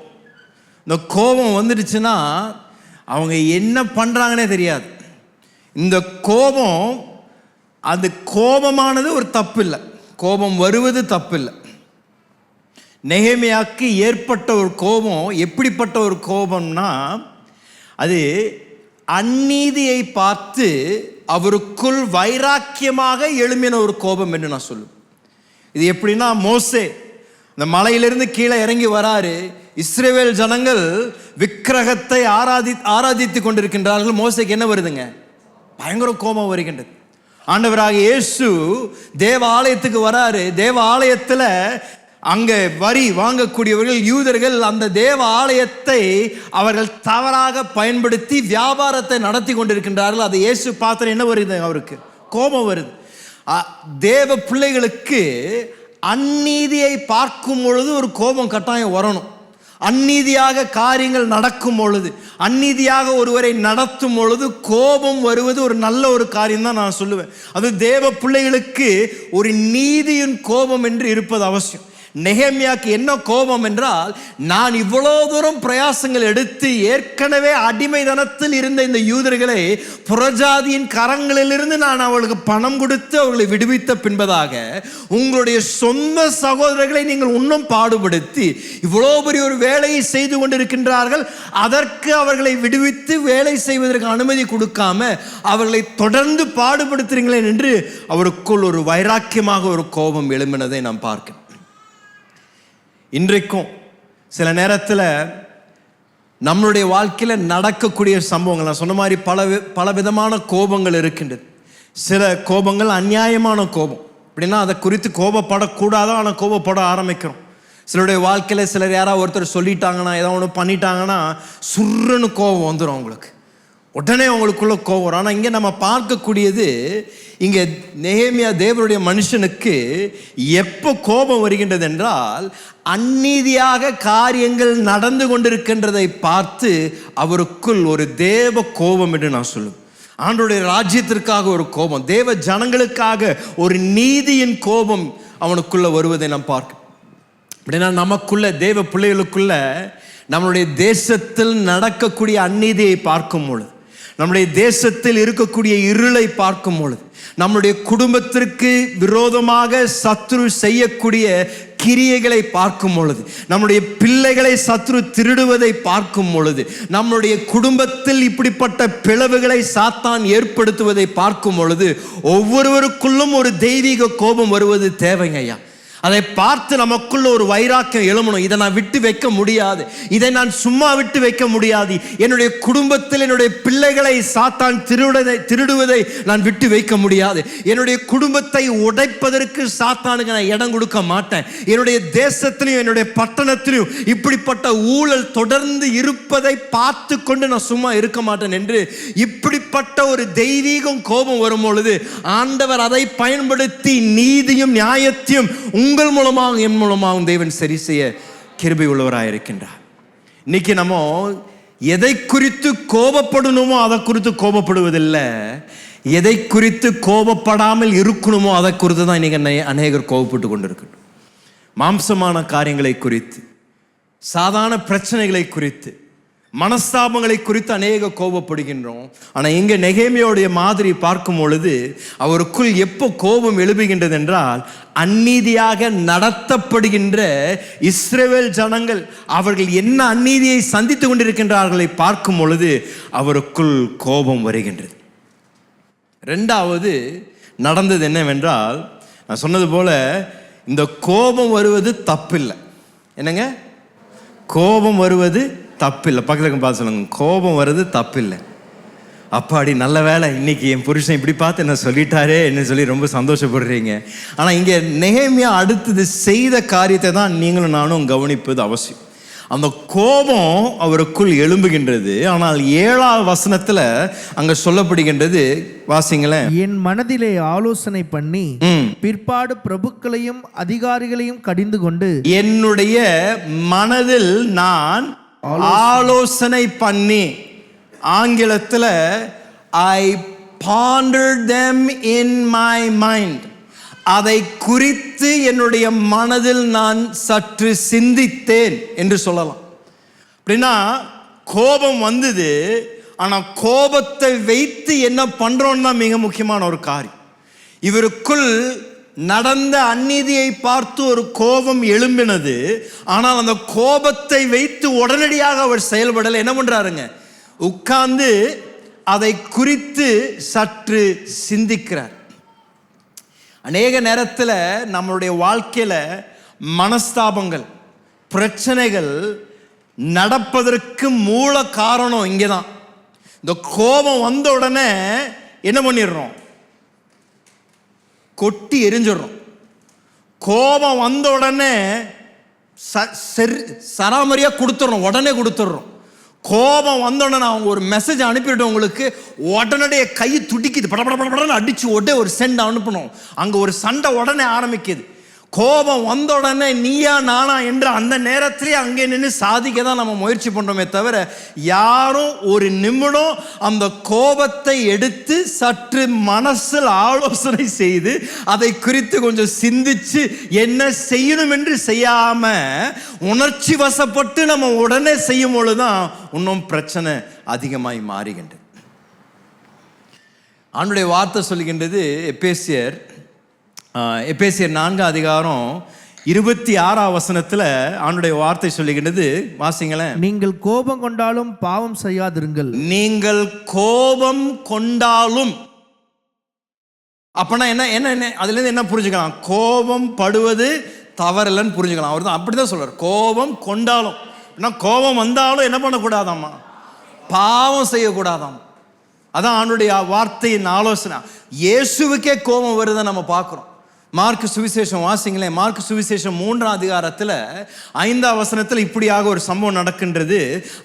இந்த கோபம் வந்துடுச்சுன்னா அவங்க என்ன பண்ணுறாங்கன்னே தெரியாது. இந்த கோபம், அது கோபமானது ஒரு தப்பு இல்லை, கோபம் வருவது தப்பு இல்லை. நெகேமியாவுக்கு ஏற்பட்ட ஒரு கோபம் எப்படிப்பட்ட ஒரு கோபம்னா, அது அநீதியை பார்த்து அவருக்குள் வைராக்கியமாக எழும்பின ஒரு கோபம் என்று நான் சொல்லுவேன். இது எப்படின்னா, மோசே இந்த மலையிலிருந்து கீழே இறங்கி வராரு. இஸ்ரவேல் ஜனங்கள் விக்கிரகத்தை ஆராதித்து கொண்டிருக்கின்றார்கள். மோசேக்கு என்ன வருதுங்க? பயங்கர கோபம் வருகின்றது. ஆண்டவராக இயேசு தேவ ஆலயத்துக்கு வராரு. தேவ ஆலயத்தில் அங்கே வரி வாங்கக்கூடியவர்கள் யூதர்கள் அந்த தேவ ஆலயத்தை அவர்கள் தவறாக பயன்படுத்தி வியாபாரத்தை நடத்தி கொண்டிருக்கின்றார்கள். அதை இயேசு பார்த்து என்ன வருது? அவருக்கு கோபம் வருது. தேவ பிள்ளைகளுக்கு அந்நீதியை பார்க்கும் பொழுது ஒரு கோபம் கட்டாயம் வரணும். அந்நீதியாக காரியங்கள் நடக்கும் பொழுது, அந்நீதியாக ஒருவரை நடத்தும் பொழுது கோபம் வருவது ஒரு நல்ல ஒரு காரியம் தான் நான் சொல்லுவேன். அது தேவ பிள்ளைகளுக்கு ஒரு நீதியின் கோபம் என்று இருப்பது அவசியம். நெகேமியாக்கு என்ன கோபம் என்றால், நான் இவ்வளோ தூரம் பிரயாசங்கள் எடுத்து ஏற்கனவே அடிமைதனத்தில் இருந்த இந்த யூதர்களை புறஜாதியின் கரங்களிலிருந்து நான் அவர்களுக்கு பணம் கொடுத்து அவர்களை விடுவித்த பின்பதாக உங்களுடைய சொந்த சகோதரர்களை நீங்கள் இன்னும் பாடுபடுத்தி இவ்வளோ பெரிய ஒரு வேலையை செய்து கொண்டிருக்கின்றார்கள். அதற்கு அவர்களை விடுவித்து வேலை செய்வதற்கு அனுமதி கொடுக்காம அவர்களை தொடர்ந்து பாடுபடுத்துறீங்களேன் என்று அவருக்குள் ஒரு வைராக்கியமாக ஒரு கோபம் எழும்பினதை நாம் பார்க்கிறோம். இன்றைக்கும் சில நேரத்தில் நம்மளுடைய வாழ்க்கையில் நடக்கக்கூடிய சம்பவங்கள், நான் சொன்ன மாதிரி பல விதமான கோபங்கள் இருக்கின்றது. சில கோபங்கள் அநியாயமான கோபம், அப்படின்னா அதை குறித்து கோபப்படக்கூடாதோ, ஆனால் கோபப்பட ஆரம்பிக்கிறோம். சிலருடைய வாழ்க்கையில் சிலர் யாராவது ஒருத்தர் சொல்லிட்டாங்கன்னா, ஏதோ ஒன்று பண்ணிட்டாங்கன்னா சுருன்னு கோபம் வந்துடும் அவங்களுக்கு, உடனே அவங்களுக்குள்ள கோபம் வரும். ஆனால் இங்கே நம்ம பார்க்கக்கூடியது, இங்கே நெகேமியா தேவனுடைய மனுஷனுக்கு எப்போ கோபம் வருகின்றது என்றால், அந்நீதியாக காரியங்கள் நடந்து கொண்டிருக்கின்றதை பார்த்து அவருக்குள் ஒரு தேவ கோபம் என்று நான் சொல்லுவேன். ஆண்டவருடைய ராஜ்யத்திற்காக ஒரு கோபம், தேவ ஜனங்களுக்காக ஒரு நீதியின் கோபம் அவனுக்குள்ள வருவதை நாம் பார்க்க. அப்படின்னா நமக்குள்ள, தேவ பிள்ளைகளுக்குள்ள, நம்மளுடைய தேசத்தில் நடக்கக்கூடிய அநீதியை பார்க்கும் பொழுது, நம்முடைய தேசத்தில் இருக்கக்கூடிய இருளை பார்க்கும் பொழுது, நம்முடைய குடும்பத்திற்கு விரோதமாக சத்ரு செய்யக்கூடிய கிரியைகளை பார்க்கும் பொழுது, நம்முடைய பிள்ளைகளை சத்ரு திருடுவதை பார்க்கும் பொழுது, நம்முடைய குடும்பத்தில் இப்படிப்பட்ட பிளவுகளை சாத்தான் ஏற்படுத்துவதை பார்க்கும் பொழுது, ஒவ்வொருவருக்குள்ளும் ஒரு தெய்வீக கோபம் வருவது தேவைங்கய்யா. அதை பார்த்து நமக்குள்ள ஒரு வைராக்கியம் எழுமணும். இதை நான் விட்டு வைக்க முடியாது, இதை நான் சும்மா விட்டு வைக்க முடியாது. என்னுடைய குடும்பத்தில் என்னுடைய பிள்ளைகளை சாத்தான் திருடுவதை நான் விட்டு வைக்க முடியாது. என்னுடைய குடும்பத்தை உடைப்பதற்கு சாத்தானுக்கு நான் இடம் கொடுக்க மாட்டேன். என்னுடைய தேசத்திலையும் என்னுடைய பட்டணத்திலையும் இப்படிப்பட்ட ஊழல் தொடர்ந்து இருப்பதை பார்த்து கொண்டு நான் சும்மா இருக்க மாட்டேன் என்று இப்படிப்பட்ட ஒரு தெய்வீகம் கோபம் வரும் பொழுது ஆண்டவர் அதை பயன்படுத்தி நீதியும் நியாயத்தையும் உங்கள் மூலமாக என் மூலமாக தேவன் சரி செய்ய கிருபை உள்ளவராக இருக்கின்றார். இன்னைக்கு நம்ம எதை குறித்து கோபப்படணுமோ அதை குறித்து கோபப்படுவதில்லை, எதை குறித்து கோபப்படாமல் இருக்கணுமோ அதை குறித்து தான் இன்னைக்கு அநேகர் கோபப்பட்டு கொண்டிருக்கணும். மாம்சமான காரியங்களை குறித்து, சாதாரண பிரச்சனைகளை குறித்து, மனஸ்தாபங்களை குறித்து அநேக கோபப்படுகின்றோம். ஆனால் இங்கே நெகேமியாவுடைய மாதிரி பார்க்கும் பொழுது அவருக்குள் எப்போ கோபம் எழுப்புகின்றது என்றால், அந்நீதியாக நடத்தப்படுகின்ற இஸ்ரவேல் ஜனங்கள் அவர்கள் என்ன அந்நீதியை சந்தித்து கொண்டிருக்கின்றார்களை பார்க்கும் பொழுது அவருக்குள் கோபம் வருகின்றது. ரெண்டாவது நடந்தது என்னவென்றால், நான் சொன்னது போல இந்த கோபம் வருவது தப்பில்லை. என்னங்க, கோபம் வருவது தப்பில்லை. பக்கத்துக்கு பார்த்து சொல்லுங்க, கோபம் வருது தப்பில்லை. அப்பாடி நல்ல வேலை, இன்னைக்கு என் புருஷன் இப்படி பார்த்து என்ன சொல்லிட்டாரே என்ன சொல்லி ரொம்ப சந்தோஷப்படுறீங்க. ஆனால் இங்கே நெகேமியா அடுத்தது செய்த காரியத்தை தான் நீங்களும் நானும் கவனிப்பது அவசியம். அந்த கோபம் அவருக்குள் எழும்புகின்றது. ஆனால் 7ஆம் வசனத்தில் அங்க சொல்லப்படுகின்றது, வாசிங்களேன். என் மனதிலே ஆலோசனை பண்ணி பிற்பாடு பிரபுக்களையும் அதிகாரிகளையும் கடிந்து கொண்டு, என்னுடைய மனதில் நான் ஆலோசனை பண்ணி, ஆங்கிலத்தில் I pondered them in my mind, அதை குறித்து என்னுடைய மனதில் நான் சற்று சிந்தித்தேன் என்று சொல்லலாம். அப்படின்னா கோபம் வந்தது, ஆனால் கோபத்தை வைத்து என்ன பண்றோம்னு தான் மிக முக்கியமான ஒரு காரியம். இவருக்குள் நடந்த அநீதியை பார்த்து ஒரு கோபம் எழும்பினது. ஆனால் அந்த கோபத்தை வைத்து உடனடியாக அவர் செயல்படலை. என்ன பண்றாருங்க? உட்கார்ந்து அதை குறித்து சற்று சிந்திக்கிறார். அநேக நேரத்தில் நம்மளுடைய வாழ்க்கையில மனஸ்தாபங்கள், பிரச்சனைகள் நடப்பதற்கு மூல காரணம் இங்கேதான். இந்த கோபம் வந்த உடனே என்ன பண்ணிடுறோம்? கொட்டி எரிஞ்சிடுறோம். கோபம் வந்த உடனே சராமரியா கொடுத்துட்றோம், உடனே கொடுத்துட்றோம். கோபம் வந்த உடனே அவங்க ஒரு மெசேஜ் அனுப்பிவிட்டு உங்களுக்கு உடனடியே கை துடிக்குது, படப்படப்படன்னு அடிச்சு உடனே ஒரு சென்ட் அனுப்பணும். அங்கே ஒரு சண்டை உடனே ஆரம்பிக்குது. கோபம் வந்த உடனே நீயா நானா என்று அந்த நேரத்திலே அங்கே நின்று சாதிக்க தான் நம்ம முயற்சி பண்ணுறோமே தவிர, யாரும் ஒரு நிமிடம் அந்த கோபத்தை எடுத்து சற்று மனசில் ஆலோசனை செய்து அதை குறித்து கொஞ்சம் சிந்திச்சு என்ன செய்யணும் என்று செய்யாம உணர்ச்சி வசப்பட்டு நம்ம உடனே செய்யும் பொழுதுதான் இன்னும் பிரச்சனை அதிகமாய் மாறுகின்றது. ஆண்டவருடைய வார்த்தை சொல்லுகின்றது, எபேசியர் 4 அதிகாரம் 26 வசனத்துல ஆண்டவருடைய வார்த்தை சொல்லுகின்றது. வாசிங்களேன். நீங்கள் கோபம் கொண்டாலும் பாவம் செய்யாதிருங்கள். நீங்கள் கோபம் கொண்டாலும், அப்பனா என்ன என்ன அதுல இருந்து என்ன புரிஞ்சுக்கலாம்? கோபம் படுவது தவறில்லைன்னு புரிஞ்சுக்கலாம். அவர் தான் அப்படிதான் சொல்றார். கோபம் கொண்டாலும், கோபம் வந்தாலும் என்ன பண்ணக்கூடாதாம்மா? பாவம் செய்யக்கூடாதாம். அதான் ஆண்டவருடைய வார்த்தையின் ஆலோசனை. இயேசுவுக்கே கோபம் வருதை நம்ம பார்க்கிறோம். மார்க்கு சுவிசேஷம் வாசிங்களேன். மார்க்கு சுவிசேஷம் 3 அதிகாரத்தில் 5 வசனத்தில் இப்படியாக ஒரு சம்பவம் நடக்கின்றது.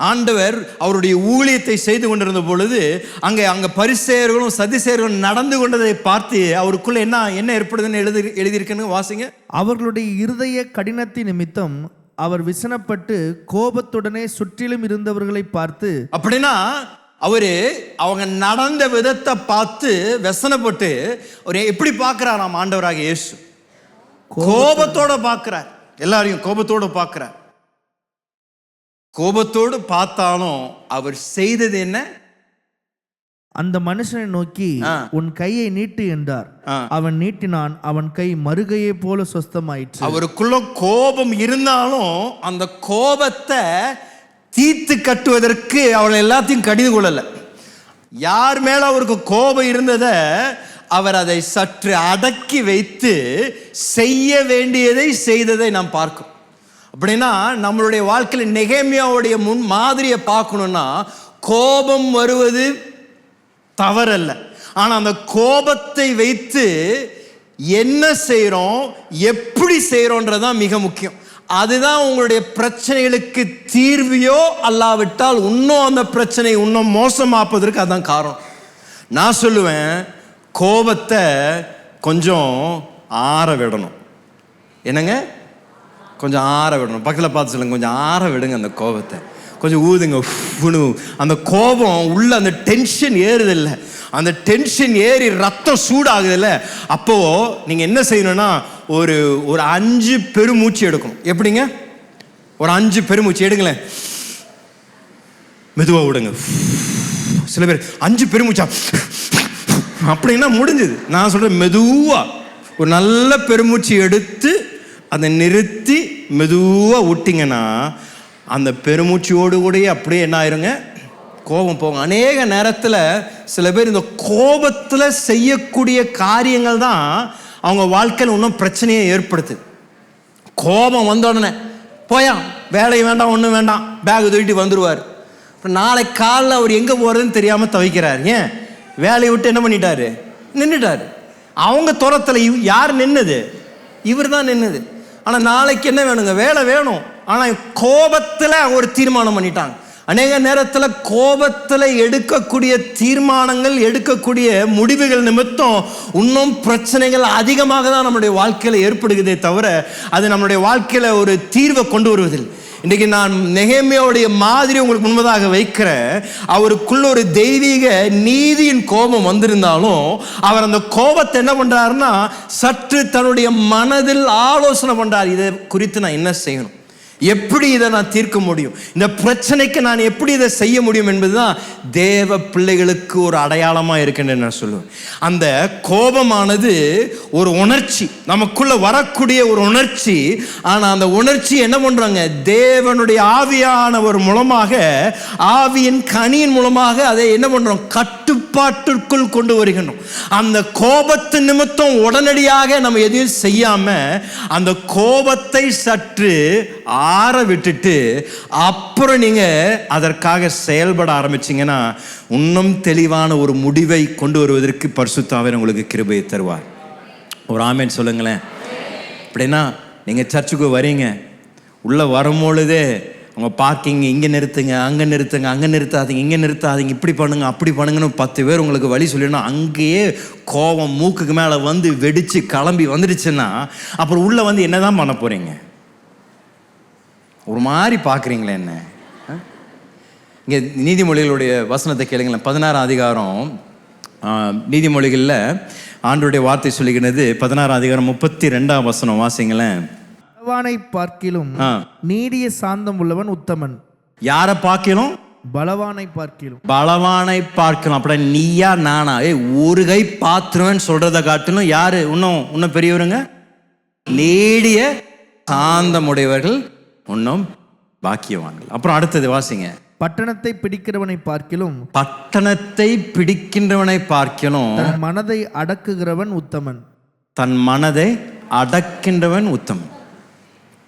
ஆண்டவர் அவருடைய ஊழியத்தை செய்து கொண்டிருந்த பொழுது அங்கே பரிசேயர்களும் சதுசேயர்களும் நடந்து கொண்டதை பார்த்து அவருக்குள்ள என்ன ஏற்படுதுன்னு எழுதியிருக்குன்னு வாசிங்க. அவர்களுடைய இருதய கடினத்தின் நிமித்தம் அவர் விசனப்பட்டு கோபத்துடனே சுற்றிலும் இருந்தவர்களை பார்த்து, அப்படின்னா அவங்க நடந்த விதத்தை பார்த்து வெசனப்பட்டு ஒரு எப்படி பார்க்கிறாராம் ஆண்டவராக இயேசு? கோபத்தோட பார்க்கிறார். எல்லாரையும் கோபத்தோடு பார்க்கிறார். கோபத்தோடு பார்த்தாலும் அவர் செய்தது என்ன? அந்த மனுஷனை நோக்கி உன் கையை நீட்டு என்றார். அவன் நீட்டினான். அவன் கை மறுகையை போல சொஸ்தமாயிற்று. அவருக்குள்ள கோபம் இருந்தாலும் அந்த கோபத்தை தீர்த்து கட்டுவதற்கு அவள் எல்லாத்தையும் கடிந்து கொள்ளல. யார் மேல அவருக்கு கோபம் இருந்ததை அவர் அதை சற்று அடக்கி வைத்து செய்ய வேண்டியதை செய்ததை நாம் பார்க்கிறோம். அப்படின்னா நம்மளுடைய வாழ்க்கையில் நெகேமியாவுடைய முன் மாதிரியை பார்க்கணும்னா, கோபம் வருவது தவறல்ல. ஆனா அந்த கோபத்தை வைத்து என்ன செய்யறோம், எப்படி செய்யறோன்றதான் மிக முக்கியம். அதுதான் உங்களுடைய பிரச்சனைகளுக்கு தீர்வையோ அல்லாவிட்டால் இன்னும் அந்த பிரச்சனை இன்னும் மோசமாப்பதற்கு அதான் காரணம். நான் சொல்லுவேன், கோபத்தை கொஞ்சம் ஆற விடணும். என்னங்க? கொஞ்சம் ஆற விடணும். பக்கத்தில் பார்த்து சொல்லுங்க, கொஞ்சம் ஆற விடுங்க. அந்த கோபத்தை கொஞ்சம் ஊதுங்க. அந்த கோபம் உள்ள அந்த டென்ஷன் ஏறுதில்ல, அந்த டென்ஷன் ஏறி ரத்தம் சூடாகுதில்ல, அப்போ நீங்க என்ன செய்யணும்னா ஒரு 5 பெருமூச்சு எடுக்கணும். எப்படிங்க? ஒரு 5 பெருமூச்சு எடுங்களேன். மெதுவா விடுங்க. சில பேர் 5 பெருமூச்சா அப்படின்னா முடிஞ்சது. நான் சொல்றேன், மெதுவா ஒரு நல்ல பெருமூச்சு எடுத்து அதை நிறுத்தி மெதுவா விட்டிங்கன்னா அந்த பெருமூச்சியோடு கூட அப்படியே என்ன ஆயிருங்க, கோபம் போகும். அநேக நேரத்தில் சில பேர் இந்த கோபத்தில் செய்யக்கூடிய காரியங்கள் தான் அவங்க வாழ்க்கையில் இன்னும் பிரச்சனையை ஏற்படுத்து. கோபம் வந்த உடனே போயா, வேலை வேண்டாம், ஒன்றும் வேண்டாம், பேக் தூக்கிட்டு வந்துடுவார். இப்போ நாளை காலையில் அவர் எங்கே போகிறதுன்னு தெரியாமல் தவிக்கிறார். ஏன்? வேலையை விட்டு என்ன பண்ணிட்டாரு? நின்றுட்டார். அவங்க துரத்தில் யார் நின்னது? இவர் தான் நின்னது. ஆனால் நாளைக்கு என்ன வேணுங்க? வேலை வேணும். ஆனால் கோபத்தில் ஒரு தீர்மானம் பண்ணிட்டாங்க. அநேக நேரத்தில் கோபத்தில் எடுக்கக்கூடிய தீர்மானங்கள், எடுக்கக்கூடிய முடிவுகள் நிமித்தம் இன்னும் பிரச்சனைகள் அதிகமாக தான் நம்மளுடைய வாழ்க்கையில் ஏற்படுகிறதே தவிர அது நம்மளுடைய வாழ்க்கையில் ஒரு தீர்வை கொண்டு வருவதில்லை. இன்றைக்கு நான் நெகேமியாவுடைய மாதிரி உங்களுக்கு முன்பதாக வைக்கிறேன். அவருக்குள்ள ஒரு தெய்வீக நீதியின் கோபம் வந்திருந்தாலும் அவர் அந்த கோபத்தை என்ன பண்றாருன்னா சற்று தன்னுடைய மனதில் ஆலோசனை பண்றார். இதை குறித்து நான் என்ன செய்யணும், எப்படி இதை நான் தீர்க்க முடியும், இந்த பிரச்சனைக்கு நான் எப்படி இதை செய்ய முடியும் என்பதுதான் தேவ பிள்ளைகளுக்கு ஒரு அடையாளமாக இருக்குன்னு நான் சொல்லுவேன். அந்த கோபமானது ஒரு உணர்ச்சி, நமக்குள்ள வரக்கூடிய ஒரு உணர்ச்சி. ஆனால் அந்த உணர்ச்சி என்ன பண்றாங்க, தேவனுடைய ஆவியானவர் மூலமாக, ஆவியின் கனியின் மூலமாக அதை என்ன பண்றோம், கட்டுப்பாட்டிற்குள் கொண்டு வருகின்றோம். அந்த கோபத்து நிமித்தம் உடனடியாக நம்ம எதையும் செய்யாம அந்த கோபத்தை சற்று ஆற விட்டுட்டு அப்புறம் நீங்க அதற்காக செயல்பட ஆரம்பிச்சீங்கன்னா இன்னும் தெளிவான ஒரு முடிவை கொண்டு வருவதற்கு பரிசுத்த ஆவியானவர் உங்களுக்கு கிருபையை தருவார். ஒரு ஆமென் சொல்லுங்களேன். அப்படின்னா நீங்க சர்ச்சுக்கு வரீங்க, உள்ள வரும்பொழுதே அவங்க பார்க்கிங் இங்கே நிறுத்துங்க, அங்கே நிறுத்துங்க, அங்கே நிறுத்தாதீங்க, இங்கே நிறுத்தாதீங்க, இப்படி பண்ணுங்க அப்படி பண்ணுங்கன்னு 10 பேர் உங்களுக்கு வழி சொல்லணும். அங்கேயே கோபம் மூக்குக்கு மேலே வந்து வெடிச்சு கிளம்பி வந்துடுச்சுன்னா அப்புறம் உள்ளே வந்து என்ன தான் பண்ண போகிறீங்க? ஒரு மாதிரி பார்க்குறீங்களே என்ன? இங்கே நீதிமொழிகளுடைய வசனத்தை கேளுங்களேன். 16ஆம் அதிகாரம் நீதிமொழிகளில் ஆண்டவருடைய வார்த்தை சொல்லுகிறது. 16ஆம் அதிகாரம் 32ஆம் வசனம் வாசிங்களேன். பலவானை பார்க்கிலும் நீடிய சாந்தம் உள்ளவன் உத்தமன். யாரை பார்க்கிலும்? பலவானை பார்க்கிலும். பலவானை பார்க்கலாம். அப்படி நீயா நானா ஒரு கை பாத்துருவேன்னு சொல்றதை காட்டிலும் யாரு இன்னும் பெரியவருங்க? நீடிய சாந்தமுடையவர்கள் இன்னும் பாக்கியவான்கள். அப்புறம் அடுத்தது வாசிங்க. பட்டணத்தை பிடிக்கிறவனை பார்க்கிலும். பட்டணத்தை பிடிக்கின்றவனை பார்க்கிலும் தன் மனதை அடக்குகிறவன் உத்தமன். தன் மனதை அடக்கின்றவன் உத்தமன்.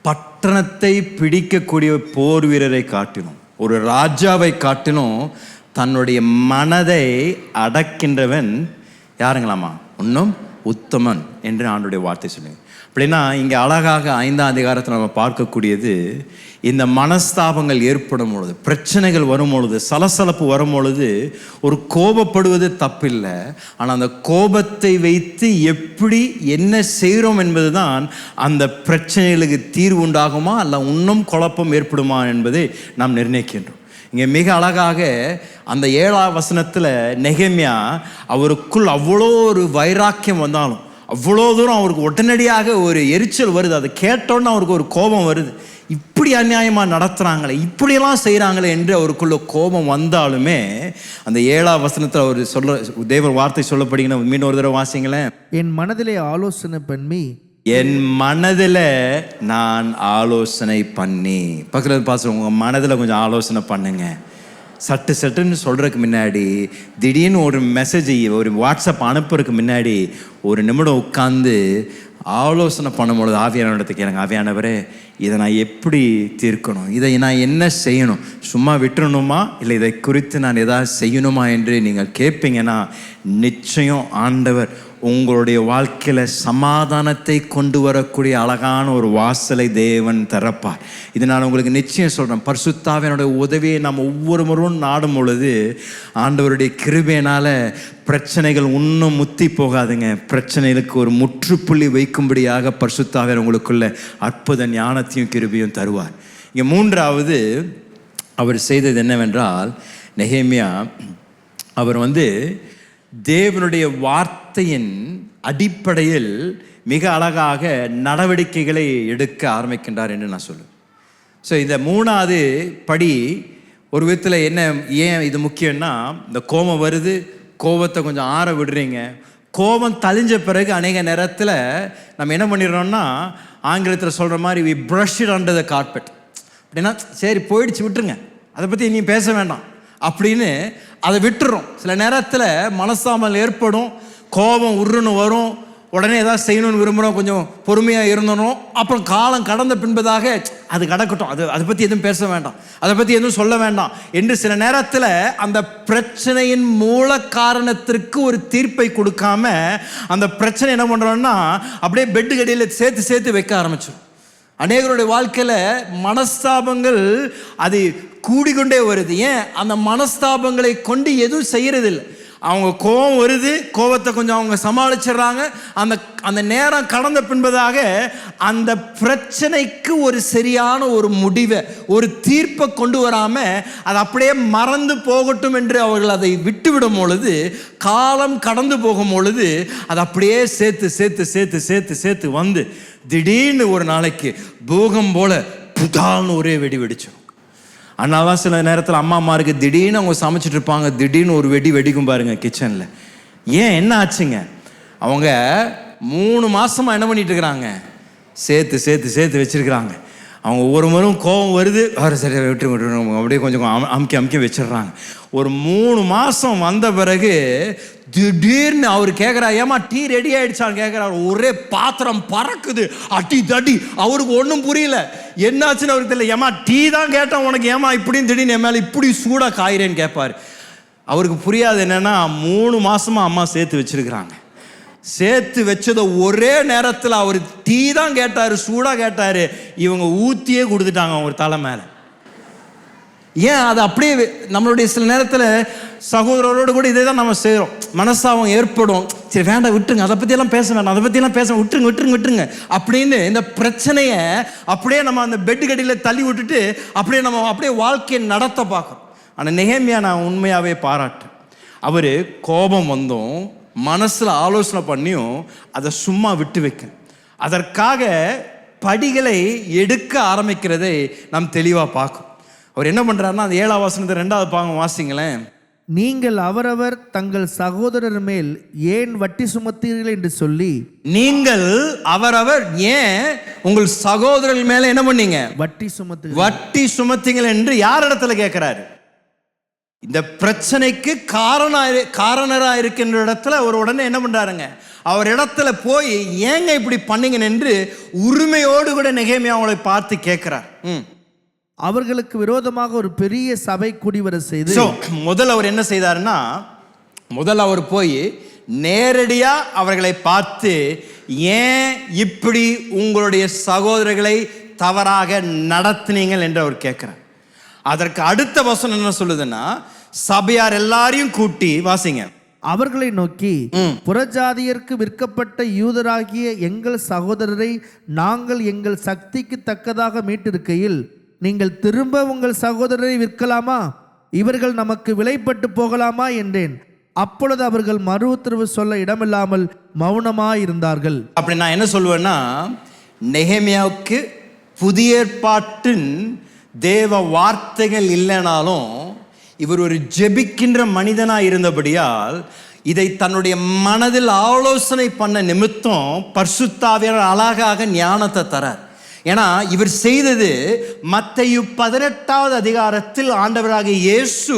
பட்டணத்தை பிடிக்கக்கூடிய போர் வீரரை காட்டிலும், ஒரு ராஜாவை காட்டிலும் தன்னுடைய மனதை அடக்கின்றவன் யாருங்களாமா? இன்னும் உத்தமன் என்று ஆண்டவருடைய வார்த்தை சொல்லுங்க. அப்படின்னா இங்கே அழகாக 5ஆம் அதிகாரத்தில் நம்ம பார்க்கக்கூடியது, இந்த மனஸ்தாபங்கள் ஏற்படும் பொழுது, பிரச்சனைகள் வரும் பொழுது, சலசலப்பு வரும் பொழுது ஒரு கோபப்படுவது தப்பில்லை. ஆனால் அந்த கோபத்தை வைத்து எப்படி என்ன செய்கிறோம் என்பது தான் அந்த பிரச்சனைகளுக்கு தீர்வு உண்டாகுமா அல்ல இன்னும் குழப்பம் ஏற்படுமா என்பதை நாம் நிர்ணயிக்கின்றோம். இங்கே மிக அழகாக அந்த 7ஆம் வசனத்தில் நெகேமியா அவருக்குள் அவ்வளோ ஒரு வைராக்கியம் வந்தாலும், அவ்வளோ தூரம் அவருக்கு உடனடியாக ஒரு எரிச்சல் வருது. அதை கேட்டோன்னு அவருக்கு ஒரு கோபம் வருது. இப்படி அநியாயமாக நடத்துகிறாங்களே, இப்படியெல்லாம் செய்கிறாங்களே என்று அவருக்குள்ள கோபம் வந்தாலுமே அந்த 7ஆம் வசனத்தில் அவர் தேவ வார்த்தை சொல்லப்படுகிற மீண்டும் ஒரு தடவை வாசிங்களேன். என் மனதிலே ஆலோசனை பண்ணி, என் மனதில் நான் ஆலோசனை பண்ணி. பக்கத்தில் பாச உங்கள் மனதில் கொஞ்சம் ஆலோசனை பண்ணுங்க. சட்டுன்னு சொல்கிறதுக்கு முன்னாடி, திடீர்னு ஒரு மெசேஜ் ஒரு வாட்ஸ்அப் அனுப்புறதுக்கு முன்னாடி ஒரு நிமிடம் உட்காந்து ஆலோசனை பண்ணும்பொழுது ஆவியானவரிடத்துக்கு கேளுங்க. ஆவியானவரே, இதை நான் எப்படி தீர்க்கணும், இதை நான் என்ன செய்யணும், சும்மா விட்டுறணுமா இல்லை இதை குறித்து நான் ஏதாவது செய்யணுமா என்று நீங்கள் கேட்பீங்கன்னா நிச்சயம் ஆண்டவர் உங்களுடைய வாழ்க்கையில் சமாதானத்தை கொண்டு வரக்கூடிய அழகான ஒரு வாசலை தேவன் திறப்பார். இது நான் உங்களுக்கு நிச்சயம் சொல்கிறேன். பரிசுத்த ஆவியானவருடைய உதவியை நாம் ஒவ்வொரு முறையும் நாடும் பொழுது ஆண்டவருடைய கிருபையினால் பிரச்சனைகள் இன்னும் முத்தி போகாதுங்க. பிரச்சனைகளுக்கு ஒரு முற்றுப்புள்ளி வைக்கும்படியாக பரிசுத்த ஆவியானவர் உங்களுக்குள்ள அற்புத ஞானத்தையும் கிருபையும் தருவார். இங்கே 3வது அவர் செய்தது என்னவென்றால், நெகேமியா அவர் தேவனுடைய வார்த்தையின் அடிப்படையில் மிக அழகாக நடவடிக்கைகளை எடுக்க ஆரம்பிக்கின்றார் என்று நான் சொல்லுவேன். ஸோ இந்த 3வது படி ஒரு விதத்தில் ஏன் இது முக்கியம்னா, இந்த கோபம் வருது, கோபத்தை கொஞ்சம் ஆற விடுறீங்க. கோபம் தளிஞ்ச பிறகு அநேக நேரத்தில் நம்ம என்ன பண்ணிடுறோம்னா, ஆங்கிலத்தில் சொல்கிற மாதிரி we brush it under the carpet. அப்படின்னா சரி போயிடுச்சு விட்டுருங்க, அதை பற்றி இனி பேச வேண்டாம் அப்படின்னு அதை விட்டுறோம். சில நேரத்தில் மனஸ்தாபம் ஏற்படும், கோபம் உருன்னு வரும், உடனே ஏதாவது செய்யணும்னு விரும்புகிறோம், கொஞ்சம் பொறுமையாக இருந்தணும். அப்புறம் காலம் கடந்த பின்பதாக அது கடக்கட்டும், அதை பற்றி எதுவும் பேச வேண்டாம், அதை பற்றி எதுவும் சொல்ல வேண்டாம் என்று சில நேரத்தில் அந்த பிரச்சனையின் மூல காரணத்திற்கு ஒரு தீர்ப்பை கொடுக்காம அந்த பிரச்சனை என்ன பண்ணுறோம்னா அப்படியே பெட்டு கடியில் சேர்த்து வைக்க ஆரம்பிச்சிடும். அநேகருடைய வாழ்க்கையில் மனஸ்தாபங்கள் அது கூடிக்கொண்டே வருது. ஏன்? அந்த மனஸ்தாபங்களை கொண்டு எதுவும் செய்யறதில்லை. அவங்க கோபம் வருது, கோபத்தை கொஞ்சம் அவங்க சமாளிச்சிடுறாங்க. அந்த நேரம் கடந்த பின்பதாக அந்த பிரச்சனைக்கு ஒரு சரியான ஒரு முடிவை, ஒரு தீர்ப்பை கொண்டு வராமல் அது அப்படியே மறந்து போகட்டும் என்று அவர்கள் அதை விட்டுவிடும் பொழுது, காலம் கடந்து போகும் பொழுது அது அப்படியே சேர்த்து வந்து திடீர்னு ஒரு நாளைக்கு பூகம் போல புதால்னு ஒரே வெடி வெடிச்சோம். அதனால தான் சில நேரத்தில் அம்மாருக்கு திடீர்னு அவங்க சமைச்சிட்டு இருப்பாங்க, திடீர்னு ஒரு வெடி வெடிக்கும் பாருங்க கிச்சனில். ஏன் என்ன ஆச்சுங்க? அவங்க 3 மாசமா என்ன பண்ணிட்டு இருக்கிறாங்க? சேர்த்து சேர்த்து சேர்த்து வச்சிருக்கிறாங்க. அவங்க ஒவ்வொரு முறையும் கோபம் வருது, சரி விட்டு அப்படியே கொஞ்சம் அமுக்கி அமுக்கி வச்சிடுறாங்க. ஒரு 3 மாதம் வந்த பிறகு திடீர்னு அவர் கேட்குறா, ஏமா டீ ரெடி ஆகிடுச்சான்னு கேட்குறாரு. ஒரே பாத்திரம் பறக்குது, அடி தடி. அவருக்கு ஒன்றும் புரியல, என்னாச்சுன்னு அவருக்கு தெரியல. ஏமா டீ தான் கேட்டேன் உனக்கு, ஏமா இப்படின்னு திடீர்னு என் மேலே இப்படி சூடாக காயிறேன்னு கேட்பார். அவருக்கு புரியாது என்னென்னா 3 மாதமாக அம்மா சேர்த்து வச்சிருக்கிறாங்க. சேர்த்து வச்சதை ஒரே நேரத்தில் அவர் டீ தான் கேட்டார், சூடாக கேட்டார், இவங்க ஊற்றியே கொடுத்துட்டாங்க அவங்க தலை மேலே. ஏன் அது அப்படியே நம்மளுடைய சில நேரத்தில் சகோதரரோடு கூட இதே தான் நம்ம செய்கிறோம். மனசாவும் ஏற்படும், சரி வேண்டாம் விட்டுருங்க, அதை பற்றியெல்லாம் பேச வேண்டாம், அதை பற்றியெல்லாம் பேச விட்டுருங்க விட்டுருங்க விட்டுருங்க அப்படின்னு இந்த பிரச்சனையை அப்படியே நம்ம அந்த பெட்டு கடியில் தள்ளி விட்டுட்டு அப்படியே நம்ம அப்படியே வாழ்க்கையை நடத்த பார்க்கணும். ஆனால் நெகேமியா நான் உண்மையாகவே பாராட்டு. அவர் கோபம் வந்தும் மனசில் ஆலோசனை பண்ணியும் அதை சும்மா விட்டு வைக்க, அதற்காக படிகளை எடுக்க ஆரம்பிக்கிறதை நாம் தெளிவாக பார்க்கும். அவர் என்ன பண்ணுறாருன்னா, அந்த 7ஆம் வசனத்தை 2வது பாகம் வாசிங்களேன். நீங்கள் அவரவர் தங்கள் சகோதரர் மேல் ஏன் வட்டி சுமத்தீர்கள் என்று சொல்லி. நீங்கள் அவரவர் ஏன் உங்கள் சகோதரர்கள் மேல என்ன பண்ணீங்க? வட்டி சுமத்தீங்கள் என்று யார் இடத்துல கேட்கிறாரு? இந்த பிரச்சனைக்கு காரணரா இருக்கின்ற இடத்துல அவர் உடனே என்ன பண்றாருங்க? அவர் இடத்துல போய் ஏங்க இப்படி பண்ணீங்க என்று உரிமையோடு கூட நெகேமியா அவங்களை பார்த்து கேட்கிறார். அவர்களுக்கு விரோதமாக ஒரு பெரிய சபை கூடிவர செய்து, முதல்ல அவர் என்ன செய்தாருன்னா, முதல்ல அவர் போய் நேரடியா அவர்களை பார்த்து ஏன் இப்படி உங்களுடைய சகோதரர்களை தவறாக நடத்தினீங்கள் என்று அவர் கேட்கிறார். அதற்கு அடுத்த வசனம் என்ன சொல்லுதுன்னா, சபையார் எல்லாரையும் கூட்டி வாசிங்க. அவர்களை நோக்கி, புறஜாதியருக்கு விற்கப்பட்ட யூதராகிய எங்கள் சகோதரரை நாங்கள் எங்கள் சக்திக்கு தக்கதாக மீட்டிருக்கையில் நீங்கள் திரும்ப உங்கள் சகோதரரை விற்கலாமா? இவர்கள் நமக்கு விலைப்பட்டு போகலாமா என்றேன். அப்பொழுது அவர்கள் மறு உத்தரவு சொல்ல இடமில்லாமல் மௌனமாயிருந்தார்கள். அப்படி நான் என்ன சொல்லுவேன்னா, நெகேமியாவுக்கு புதிய ஏற்பாட்டின் தேவ வார்த்தைகள் இல்லைனாலும் இவர் ஒரு ஜெபிக்கின்ற மனிதனாக இருந்தபடியால் இதை தன்னுடைய மனதில் ஆலோசனை பண்ண நிமித்தம் பரிசுத்த ஆவியானவர் அழகாக ஞானத்தை தரார். ஏன்னா இவர் செய்தது மத்தேயு 18வது அதிகாரத்தில் ஆண்டவராக இயேசு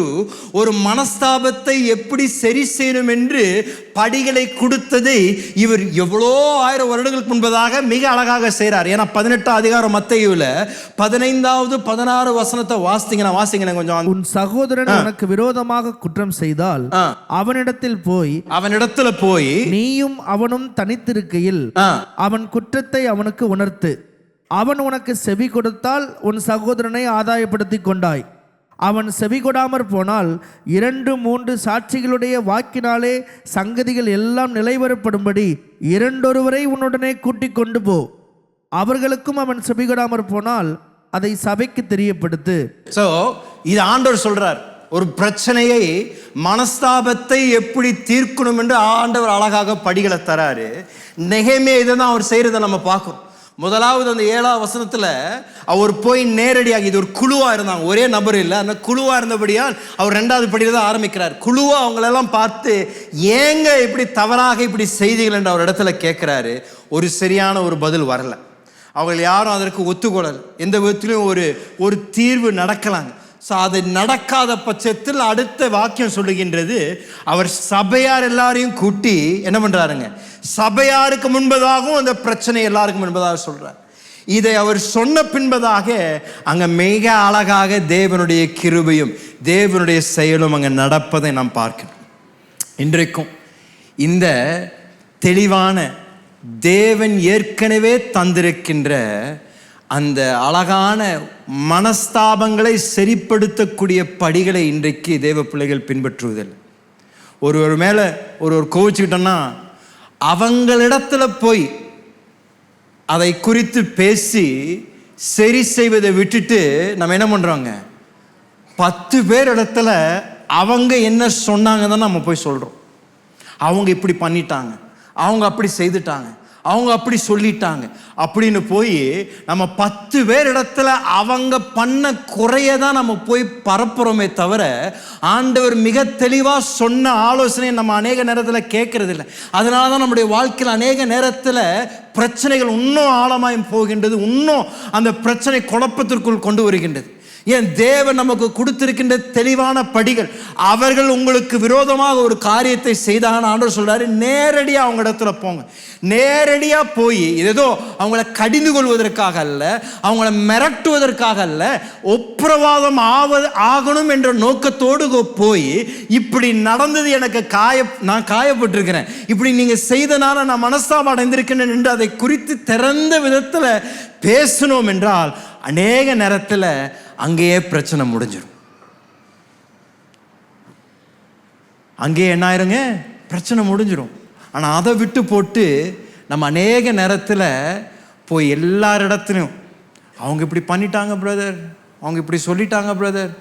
ஒரு மனஸ்தாபத்தை எப்படி சரி செய்யணும் என்று படிகளை கொடுத்ததை இவர் எவ்வளோ 1000 வருடங்களுக்கு முன்பதாக மிக அழகாக செய்கிறார். ஏன்னா 18ஆம் அதிகாரம் மத்தேயுல 15வது 16 வசனத்தை வாசிங்கன்னா கொஞ்சம். உன் சகோதரன் உனக்கு விரோதமாக குற்றம் செய்தால் அவனிடத்தில் போய் நீயும் அவனும் தனித்திருக்கையில் அவன் குற்றத்தை அவனுக்கு உணர்த்து. அவன் உனக்கு செவி கொடுத்தால் உன் சகோதரனை ஆதாயப்படுத்தி கொண்டாய். அவன் செவி கொடாமற் போனால் 2-3 சாட்சிகளுடைய வாக்கினாலே சங்கதிகள் எல்லாம் நிலைவரப்படும்படி 2 உன்னுடனே கூட்டிக் கொண்டு போ. அவர்களுக்கும் அவன் செவி கொடாமற் போனால் அதை சபைக்கு தெரியப்படுத்து. சோ இது ஆண்டவர் சொல்றார். ஒரு பிரச்சனையை மனஸ்தாபத்தை எப்படி தீர்க்கணும் என்று ஆண்டவர் அழகாக படிகளை தராரு. நெகேமியா இதை தான் அவர் செய்யறதை நம்ம பார்க்கிறோம். முதலாவது அந்த 7ஆம் வசனத்தில் அவர் போய் நேரடியாக, இது ஒரு குழுவாக இருந்தாங்க, ஒரே நபர் இல்லை, அந்த குழுவாக இருந்தபடியால் அவர் 2வது படியில் தான் ஆரம்பிக்கிறார். குழுவாக அவங்களெல்லாம் பார்த்து ஏங்க இப்படி தவறாக இப்படி செய்திகள் என்று அவர் இடத்துல கேட்குறாரு. ஒரு சரியான ஒரு பதில் வரல. அவர்கள் யாரும் அதற்கு ஒத்துக்கொள்ளல். எந்த விதத்திலையும் ஒரு தீர்வு நடக்கலாங்க. ஸோ அது நடக்காத பட்சத்தில் அடுத்த வாக்கியம் சொல்லுகின்றது, அவர் சபையார் எல்லாரையும் கூட்டி என்ன பண்ணுறாருங்க? சபையாருக்கு முன்பதாகவும் அந்த பிரச்சனை எல்லாருக்கும் முன்பதாக சொல்கிறார். இதை அவர் சொன்ன பின்பதாக அங்கே மிக அழகாக தேவனுடைய கிருபையும் தேவனுடைய செயலும் அங்கே நடப்பதை நாம் பார்க்கணும். இன்றைக்கும் இந்த தெளிவான தேவன் ஏற்கனவே தந்திருக்கின்ற அந்த அழகான மனஸ்தாபங்களை சரிப்படுத்தக்கூடிய படிகளை இன்றைக்கு தேவ பிள்ளைகள் பின்பற்றுவதில்லை. ஒரு மேலே ஒரு கோவிச்சுக்கிட்டோன்னா அவங்களிடத்துல போய் அதை குறித்து பேசி சரி செய்வதை விட்டுட்டு நம்ம என்ன பண்ணுறோங்க? 10 பேர் இடத்துல அவங்க என்ன சொன்னாங்க தான் நம்ம போய் சொல்கிறோம். அவங்க இப்படி பண்ணிட்டாங்க, அவங்க அப்படி செய்துட்டாங்க, அவங்க அப்படி சொல்லிட்டாங்க அப்படின்னு போய் நம்ம 10 பேர் இடத்துல அவங்க பண்ண குறைய தான் நம்ம போய் பரப்புறோமே தவிர, ஆண்டவர் மிக தெளிவாக சொன்ன ஆலோசனையை நம்ம அநேக நேரத்தில் கேட்கறது இல்லை. அதனால தான் நம்முடைய வாழ்க்கையில் அநேக நேரத்தில் பிரச்சனைகள் இன்னும் ஆழமாய் போகின்றது, இன்னும் அந்த பிரச்சனை குழப்பத்திற்குள் கொண்டு வருகின்றது. ஏன் தேவன் நமக்கு கொடுத்திருக்கின்ற தெளிவான படிகள். அவர்கள் உங்களுக்கு விரோதமாக ஒரு காரியத்தை செய்தாங்கன்னு ஆண்டவர் சொல்றாரு, நேரடியாக அவங்க இடத்துல போங்க. நேரடியாக போய் ஏதோ அவங்கள கடிந்து கொள்வதற்காக அல்ல, அவங்கள மிரட்டுவதற்காக அல்ல, ஒப்புரவாதம் ஆகணும் என்ற நோக்கத்தோடு போய், இப்படி நடந்தது எனக்கு நான் காயப்பட்டிருக்கிறேன், இப்படி நீங்க செய்தனால நான் மனஸ்தாபம் அடைந்திருக்கிறேன் என்று அதை குறித்து திறந்த விதத்தில் பேசணும் என்றால் அநேக நேரத்தில் அங்கேயே பிரச்சனை முடிஞ்சிடும். அங்கேயே என்ன ஆயிருங்க, பிரச்சனை முடிஞ்சிடும். ஆனால் அதை விட்டு போட்டு நம்ம அநேக நேரத்தில் போய் எல்லாரிடத்துலையும் அவங்க இப்படி பண்ணிட்டாங்க பிரதர், அவங்க இப்படி சொல்லிட்டாங்க பிரதர்,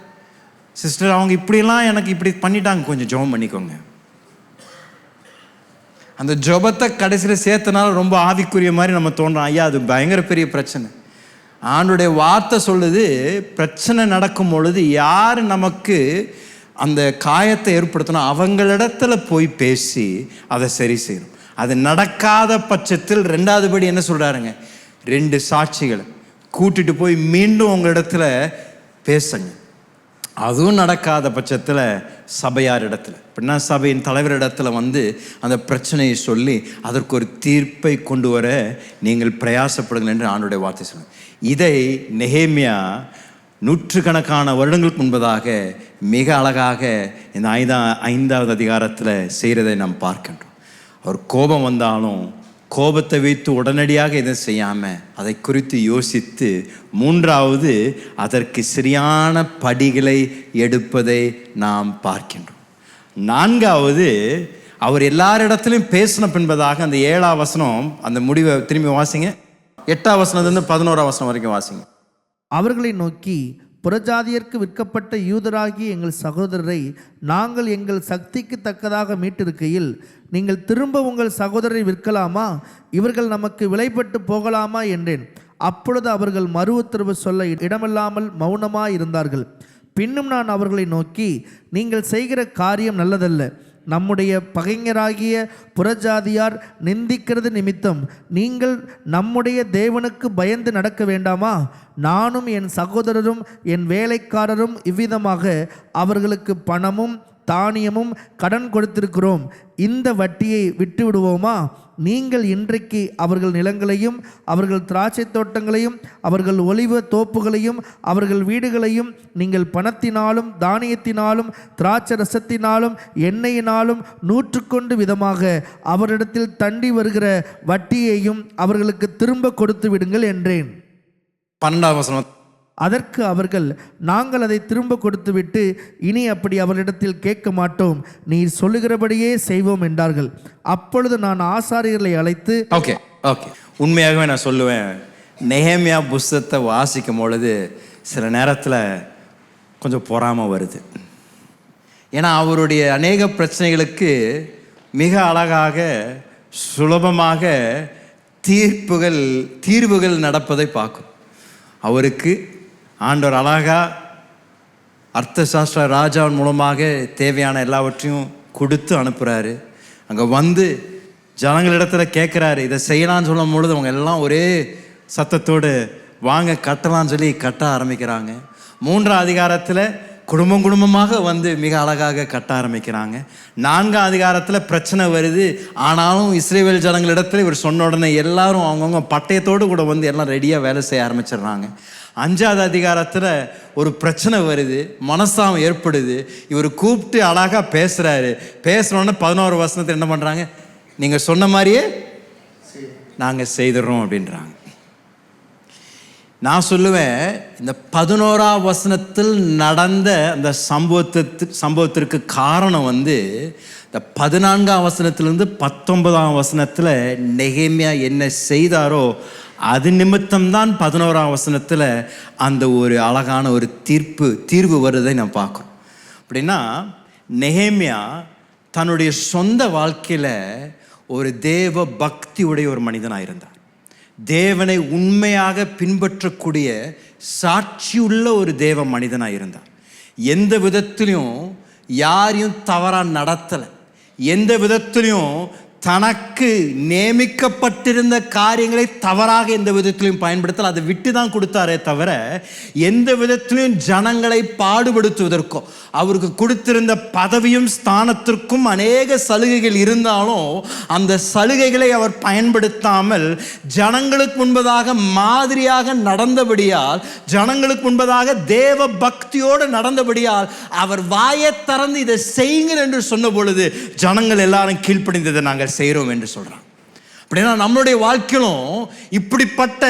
சிஸ்டர், அவங்க இப்படிலாம் எனக்கு இப்படி பண்ணிட்டாங்க, கொஞ்சம் ஜெபம் பண்ணிக்கோங்க. அந்த ஜெபத்தை கடைசியில் சேர்த்தனால ரொம்ப ஆவிக்குரிய மாதிரி நம்ம தோன்றோம். ஐயா அது பயங்கர பெரிய பிரச்சனை. ஆண்டுடைய வார்த்தை சொல்லுது, பிரச்சனை நடக்கும் பொழுது யார் நமக்கு அந்த காயத்தை ஏற்படுத்தணும் அவங்களிடத்துல போய் பேசி அதை சரி செய்யணும். அது நடக்காத பட்சத்தில் 2வது படி என்ன சொல்றாருங்க, 2 சாட்சிகளை கூட்டிட்டு போய் மீண்டும் உங்களிடத்துல பேசுங்க. அதுவும் நடக்காத பட்சத்தில் சபையார் இடத்துல, அப்படின்னா சபையின் தலைவரிடத்துல வந்து அந்த பிரச்சனையை சொல்லி அதற்கு ஒரு தீர்ப்பை கொண்டு வர நீங்கள் பிரயாசப்படுங்கள் என்று ஆண்டவருடைய வார்த்தை சொல்லுங்கள். இதை நெகேமியா நூற்றுக்கணக்கான வருடங்களுக்கு முன்பதாக மிக அழகாக இந்த 5வது அதிகாரத்தில் செய்கிறதை நாம் பார்க்கின்றோம். அவர் கோபம் வந்தாலும் கோபத்தை வைத்து உடனடியாக எதுவும் செய்யாமல் அதை குறித்து யோசித்து 3வது அதற்கு சரியான படிகளை எடுப்பதை நாம் பார்க்கின்றோம். 4வது அவர் எல்லாரிடத்திலும் பேசின பின்பதாக அந்த 7ஆம் வசனம், அந்த முடிவை திரும்பி வாசிங்க. 8ஆம் வசனத்திலிருந்து 11ஆம் வசனம் வரைக்கும் வாசிங்க. அவர்களை நோக்கி, புறஜாதியருக்கு விற்கப்பட்ட யூதராகிய எங்கள் சகோதரரை நாங்கள் எங்கள் சக்திக்கு தக்கதாக மீட்டிருக்கையில் நீங்கள் திரும்ப உங்கள் சகோதரரை விற்கலாமா? இவர்கள் நமக்கு விலைப்பட்டு போகலாமா என்றேன். அப்பொழுது அவர்கள் மறு உத்தரவு சொல்ல இடமில்லாமல் மௌனமாய் இருந்தார்கள். பின்னும் நான் அவர்களை நோக்கி, நீங்கள் செய்கிற காரியம் நல்லதல்ல. நம்முடைய பகைஞராகிய புறஜாதியார் நிந்திக்கிறது நிமித்தம் நீங்கள் நம்முடைய தேவனுக்கு பயந்து நடக்க வேண்டாமா? நானும் என் சகோதரரும் என் வேலைக்காரரும் இவ்விதமாக அவர்களுக்கு பணமும் தானியமும் கடன் கொடுத்திருக்கிறோம். இந்த வட்டியை விட்டு விடுவோமா? நீங்கள் இன்றைக்கு அவர்கள் நிலங்களையும் அவர்கள் திராட்சை தோட்டங்களையும் அவர்கள் ஒலிவ தோப்புகளையும் அவர்கள் வீடுகளையும் நீங்கள் பணத்தினாலும் தானியத்தினாலும் திராட்சை ரசத்தினாலும் எண்ணெயினாலும் 100 விதமாக அவரிடத்தில் தண்டி வருகிற வட்டியையும் அவர்களுக்கு திரும்ப கொடுத்து விடுங்கள் என்றேன். 12ஆம் வசனம். அதற்கு அவர்கள், நாங்கள் அதை திரும்ப கொடுத்துவிட்டு இனி அப்படி அவரிடத்தில் கேட்க மாட்டோம், நீ சொல்லுகிறபடியே செய்வோம் என்றார்கள். அப்பொழுது நான் ஆசாரியர்களை அழைத்து, ஓகே உண்மையாகவே நான் சொல்லுவேன், நெகேமியா புஸ்தகத்தை வாசிக்கும் பொழுது சில நேரத்தில் கொஞ்சம் பொறாமை வருது. ஏன்னா அவருடைய அநேக பிரச்சனைகளுக்கு மிக அழகாக சுலபமாக தீர்வுகள் நடப்பதை பார்க்கும். அவருக்கு ஆண்டவர் அழகா அர்த்தசாஸ்திர ராஜாவின் மூலமாக தேவையான எல்லாவற்றையும் கொடுத்து அனுப்புகிறாரு. அங்கே வந்து ஜனங்களிடத்தில் கேட்குறாரு, இதை செய்யலான்னு சொல்லும் பொழுது அவங்க எல்லாம் ஒரே சத்தத்தோடு வாங்க கட்டலான்னு சொல்லி கட்ட ஆரம்பிக்கிறாங்க. 3ஆம் அதிகாரத்தில் குடும்பமாக வந்து மிக அழகாக கட்ட ஆரம்பிக்கிறாங்க. 4ஆம் அதிகாரத்தில் பிரச்சனை வருது. ஆனாலும் இஸ்ரேல் ஜனங்களிடத்தில் இவர் சொன்ன உடனே எல்லாரும் அவங்கவுங்க பட்டயத்தோடு கூட வந்து எல்லாம் ரெடியாக வேலை செய்ய ஆரம்பிச்சிடுறாங்க. 5ஆவது அதிகாரத்தில் ஒரு பிரச்சனை வருது, மனஸ்தாபம் ஏற்படுது. இவர் கூப்பிட்டு அழகாக பேசுகிறாரு. பேசுகிறோன்னே 11 வசனத்தில் என்ன பண்ணுறாங்க, நீங்கள் சொன்ன மாதிரியே நாங்கள் செய்துடுறோம் அப்படின்றாங்க. நான் சொல்லுவேன், இந்த 11ஆம் வசனத்தில் நடந்த அந்த சம்பவத்திற்கு காரணம் வந்து இந்த 14ஆம் வசனத்திலிருந்து 19ஆம் வசனத்தில் நெகேமியா என்ன செய்தாரோ அது நிமித்தம்தான் 11ஆம் வசனத்தில் அந்த ஒரு அழகான ஒரு தீர்வு வருவதை நான் பார்க்குறோம். அப்படின்னா நெகேமியா தன்னுடைய சொந்த வாழ்க்கையில் ஒரு தேவ பக்தி உடைய ஒரு மனிதனாக இருந்தார். தேவனை உண்மையாக பின்பற்றக்கூடிய சாட்சியுள்ள ஒரு தேவ மனிதனாக இருந்தார். எந்த விதத்திலையும் யாரையும் தவறாக நடத்தலை. எந்த விதத்திலையும் தனக்கு நியமிக்கப்பட்டிருந்த காரியங்களை தவறாக எந்த விதத்திலையும் பயன்படுத்தல. அதை விட்டு தான் கொடுத்தாரே தவிர எந்த விதத்திலையும் ஜனங்களை பாடுபடுத்துவதற்கோ, அவருக்கு கொடுத்திருந்த பதவியும் ஸ்தானத்திற்கும் அநேக சலுகைகள் இருந்தாலும் அந்த சலுகைகளை அவர் பயன்படுத்தாமல் ஜனங்களுக்கு முன்பதாக மாதிரியாக நடந்தபடியால், ஜனங்களுக்கு முன்பதாக தேவ பக்தியோடு நடந்தபடியால் அவர் வாயை திறந்து இதை செய்யுங்கள் என்று சொன்ன பொழுது ஜனங்கள் எல்லாரும் கீழ்ப்படிந்ததை நாங்கள் செய்கிறோம் என்று சொல்றான். அப்படின்னா நம்மளுடைய வாழ்க்கையிலும் இப்படிப்பட்ட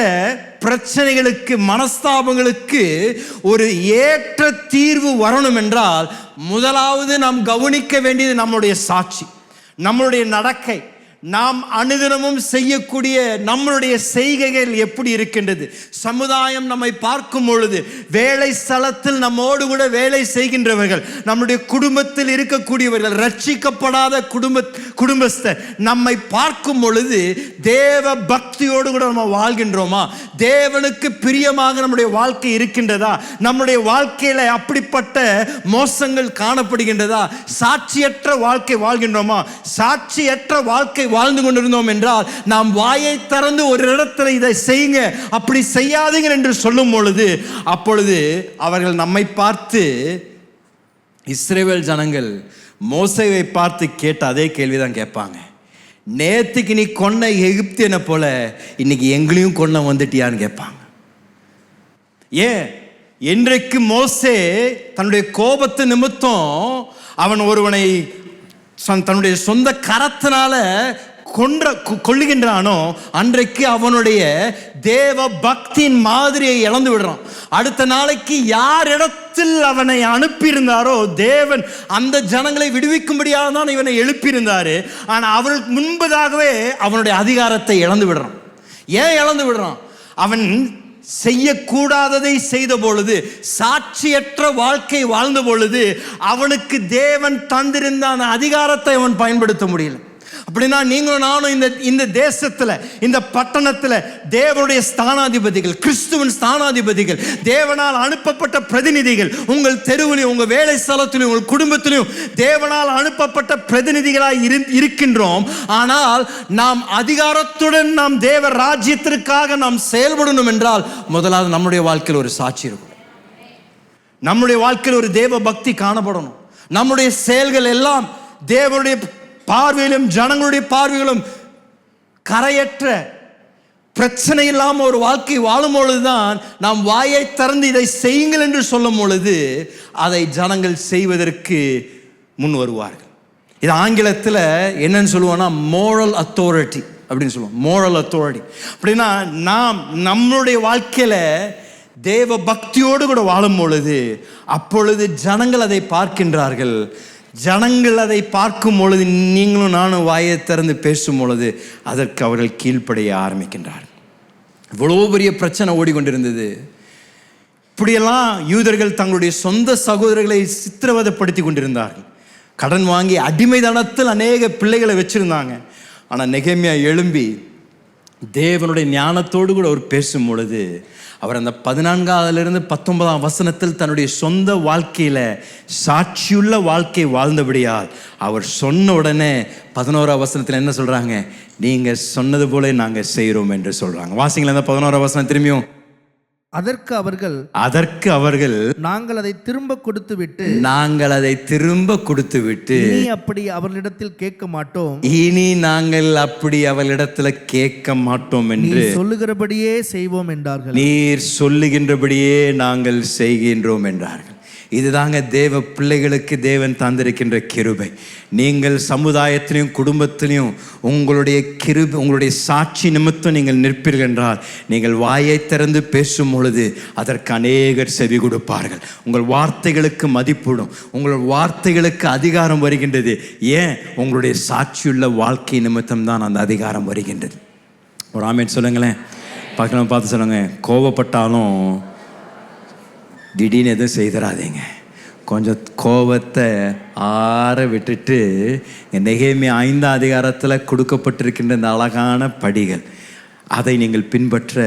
பிரச்சனைகளுக்கு, மனஸ்தாபங்களுக்கு ஒரு ஏற்ற தீர்வு வரணும் என்றால் முதலாவது நாம் கவனிக்க வேண்டியது நம்மளுடைய சாட்சி, நம்மளுடைய நடக்கை, நாம் அனுதினமும் செய்யக்கூடிய நம்மளுடைய செய்கைகள் எப்படி இருக்கின்றது. சமுதாயம் நம்மை பார்க்கும் பொழுது, வேலை ஸ்தலத்தில் நம்மோடு கூட வேலை செய்கின்றவர்கள், நம்முடைய குடும்பத்தில் இருக்கக்கூடியவர்கள், ரட்சிக்கப்படாத குடும்பஸ்தர் நம்மை பார்க்கும் பொழுது தேவ பக்தியோடு கூட நம்ம வாழ்கின்றோமா? தேவனுக்கு பிரியமாக நம்முடைய வாழ்க்கை இருக்கின்றதா? நம்முடைய வாழ்க்கையில அப்படிப்பட்ட மோசங்கள் காணப்படுகின்றதா? சாட்சியற்ற வாழ்க்கை வாழ்கின்றோமா? சாட்சியற்ற வாழ்க்கை வாழ்ந்து கொண்டிருந்தோம் என்றால் நாம் வாயை திறந்து ஒரு இடத்துல இதை செய்யுங்க, அப்படி செய்யாதீங்க என்று சொல்லும் பொழுது அப்பொழுது அவர்கள் நம்மை பார்த்து, இஸ்ரவேல் ஜனங்கள் மோசேவை பார்த்து கேட்ட அதே கேள்விதான் கேட்பாங்க. நேத்துக்கு நீ கொன்ன எகிப்தியனை போல இன்னைக்கு எங்களையும் கொன்ன வந்துட்டியான்னு கேட்பாங்க. ஏன்? இன்றைக்கு மோசே தன்னுடைய கோபத்து நிமித்தம் அவன் ஒருவனை தன்னுடைய சொந்த கரத்தினால கொள்ளுகின்றானோ, அன்றைக்கு அவனுடைய தேவ பக்தியின் மாதிரியை இழந்து விடுறான். அடுத்த நாளைக்கு யார் இடத்தில் அவனை அனுப்பியிருந்தாரோ தேவன் அந்த ஜனங்களை விடுவிக்கும்படியாக தான் இவனை எழுப்பியிருந்தாரு. ஆனால் அவர்களுக்கு முன்பதாகவே அவனுடைய அதிகாரத்தை இழந்து விடுறான். ஏன் இழந்து விடுறான்? அவன் செய்யக்கூடாததை செய்த பொழுது, சாட்சியற்ற வாழ்க்கை வாழ்ந்த பொழுது அவனுக்கு தேவன் தந்திருந்த அந்த அதிகாரத்தை அவன் பயன்படுத்த முடியல. அப்படின்னா நீங்களும் நானும் இந்த தேசத்தில், இந்த பட்டணத்தில் தேவனுடைய ஸ்தானாதிபதிகள், கிறிஸ்துவின் ஸ்தானாதிபதிகள், தேவனால் அனுப்பப்பட்ட பிரதிநிதிகள், உங்கள் தெருவிலையும் உங்கள் வேலை ஸ்தலத்திலையும் உங்கள் குடும்பத்திலையும் தேவனால் அனுப்பப்பட்ட பிரதிநிதிகளாய் இருக்கின்றோம். ஆனால் நாம் அதிகாரத்துடன் நாம் தேவ ராஜ்யத்திற்காக நாம் செயல்படணும் என்றால் முதலாவது நம்முடைய வாழ்க்கையில் ஒரு சாட்சி இருக்கும். நம்முடைய வாழ்க்கையில் ஒரு தேவ பக்தி காணப்படணும். நம்முடைய செயல்கள் எல்லாம் தேவனுடைய பார்வையிலும் ஜனங்களுடைய பார்வையிலும் கரையற்ற, பிரச்சனை இல்லாமல் ஒரு வாழ்க்கை வாழும் பொழுதுதான் நாம் வாயை திறந்து இதை செய்யுங்கள் என்று சொல்லும் பொழுது அதை ஜனங்கள் செய்வதற்கு முன் வருவார்கள். இது ஆங்கிலத்தில் என்னன்னு சொல்லுவோம்னா மோரல் அத்தாரிட்டி அப்படின்னு சொல்லுவோம். மோரல் அத்தாரிட்டி அப்படின்னா நாம் நம்மளுடைய வாழ்க்கையில் தேவ பக்தியோடு கூட வாழும் பொழுது அப்பொழுது ஜனங்கள் அதை பார்க்கின்றார்கள். ஜனங்கள் அதை பார்க்கும் பொழுது, நீங்களும் நானும் வாயை திறந்து பேசும் பொழுது அதற்கு அவர்கள் கீழ்ப்படைய ஆரம்பிக்கின்றார்கள். இவ்வளோ பெரிய பிரச்சனை ஓடிக்கொண்டிருந்தது. இப்படியெல்லாம் யூதர்கள் தங்களுடைய சொந்த சகோதரர்களை சித்திரவதைப்படுத்தி கொண்டிருந்தார்கள். கடன் வாங்கி அடிமைதனத்தில் அநேக பிள்ளைகளை வச்சிருந்தாங்க. ஆனால் நெகேமியா எழும்பி தேவனுடைய ஞானத்தோடு கூட அவர் பேசும் பொழுது அவர் அந்த 14 19 தன்னுடைய சொந்த வாழ்க்கையில் சாட்சியுள்ள வாழ்க்கை வாழ்ந்தபடியால் அவர் சொன்ன உடனே 11 என்ன சொல்கிறாங்க? நீங்கள் சொன்னது போல நாங்கள் செய்கிறோம் என்று சொல்கிறாங்க. வாசிங்களா அந்த 11 திரும்பியும். அதற்கு அவர்கள் நாங்கள் அதை திரும்ப கொடுத்து விட்டு இனி அப்படி அவர்களிடத்தில் கேட்க மாட்டோம் என்று சொல்லுகிறபடியே செய்வோம் என்றார்கள். நீர் சொல்லுகின்றபடியே நாங்கள் செய்கின்றோம் என்றார்கள். இதுதாங்க தேவ பிள்ளைகளுக்கு தேவன் தந்திருக்கின்ற கிருபை. நீங்கள் சமுதாயத்திலையும் குடும்பத்திலையும் உங்களுடைய சாட்சி நிமித்தம் நீங்கள் நிற்பீர்கள் என்றால் நீங்கள் வாயை திறந்து பேசும் பொழுது அதற்கு அநேகர் செவி கொடுப்பார்கள். உங்கள் வார்த்தைகளுக்கு மதிப்பிடும், உங்கள் வார்த்தைகளுக்கு அதிகாரம் வருகின்றது. ஏன்? உங்களுடைய சாட்சியுள்ள வாழ்க்கை நிமித்தம் தான் அந்த அதிகாரம் வருகின்றது. ஒரு ஆமேன் சொல்லுங்களேன். பார்த்து சொல்லுங்க. கோபப்பட்டாலும் திடீர்னு எதுவும் செய்திடாதீங்க. கொஞ்சம் கோபத்தை ஆற விட்டுட்டு நெகேமியா 5ஆம் அதிகாரத்தில் கொடுக்கப்பட்டிருக்கின்ற இந்த அழகான படிகள், அதை நீங்கள் பின்பற்ற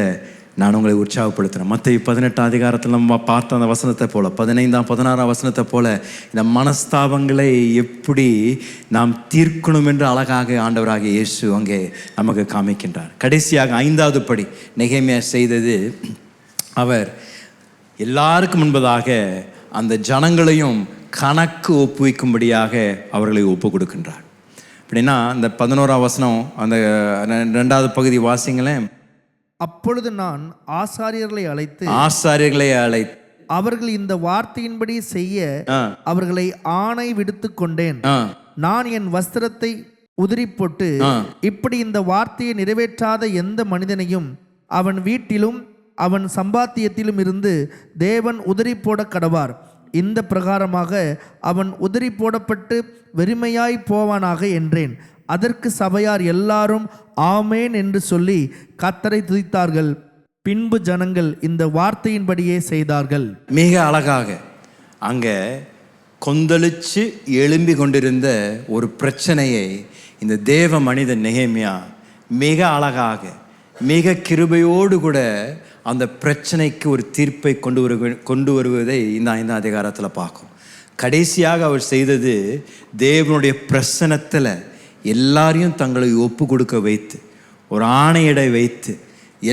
நான் உங்களை உற்சாகப்படுத்துகிறேன். மத்தேயு 18ஆம் அதிகாரத்தில் நம்ம பார்த்த அந்த வசனத்தை போல, 15ஆம் 16ஆம் வசனத்தை போல இந்த மனஸ்தாபங்களை எப்படி நாம் தீர்க்கணும் என்று அழகாக ஆண்டவராகிய இயேசு அங்கே நமக்கு காமிக்கின்றார். கடைசியாக 5வது படி நெகேமியா செய்தது, அவர் எல்லாருக்கும் முன்பதாக அந்த ஜனங்களையும் கணக்கு ஒப்புவிக்கும்படியாக அவர்களை ஒப்பு கொடுக்கின்றார். அப்படின்னா அந்த 11ஆம் வசனம் அந்த 2வது பகுதி வாசிங்களேன். அப்பொழுது நான் ஆசாரியர்களை அழைத்து அவர்கள் இந்த வார்த்தையின்படி செய்ய அவர்களை ஆணை விடுத்து கொண்டேன். நான் என் வஸ்திரத்தை உதிரி போட்டு இப்படி இந்த வார்த்தையை நிறைவேற்றாத எந்த மனிதனையும் அவன் வீட்டிலும் அவன் சம்பாத்தியத்திலும் இருந்து தேவன் உதிரி போட கடவார். இந்த பிரகாரமாக அவன் உதிரி போடப்பட்டு வெறுமையாய் போவானாக என்றேன். அதற்கு சபையார் எல்லாரும் ஆமேன் என்று சொல்லி கர்த்தரை துதித்தார்கள். பின்பு ஜனங்கள் இந்த வார்த்தையின்படியே செய்தார்கள். மிக அழகாக அங்கே கொந்தளிச்சு எழும்பி கொண்டிருந்த ஒரு பிரச்சனையை இந்த தேவ மனிதன் நெகேமியா மிக அழகாக மிக கிருபையோடு கூட அந்த பிரச்சனைக்கு ஒரு தீர்ப்பை கொண்டு வருவதை இந்த 5ஆம் அதிகாரத்தில் பார்க்கும். கடைசியாக அவர் செய்தது, தேவனுடைய பிரசன்னத்தில் எல்லாரையும் தங்களை ஒப்பு கொடுக்க வைத்து ஒரு ஆணையிடை வைத்து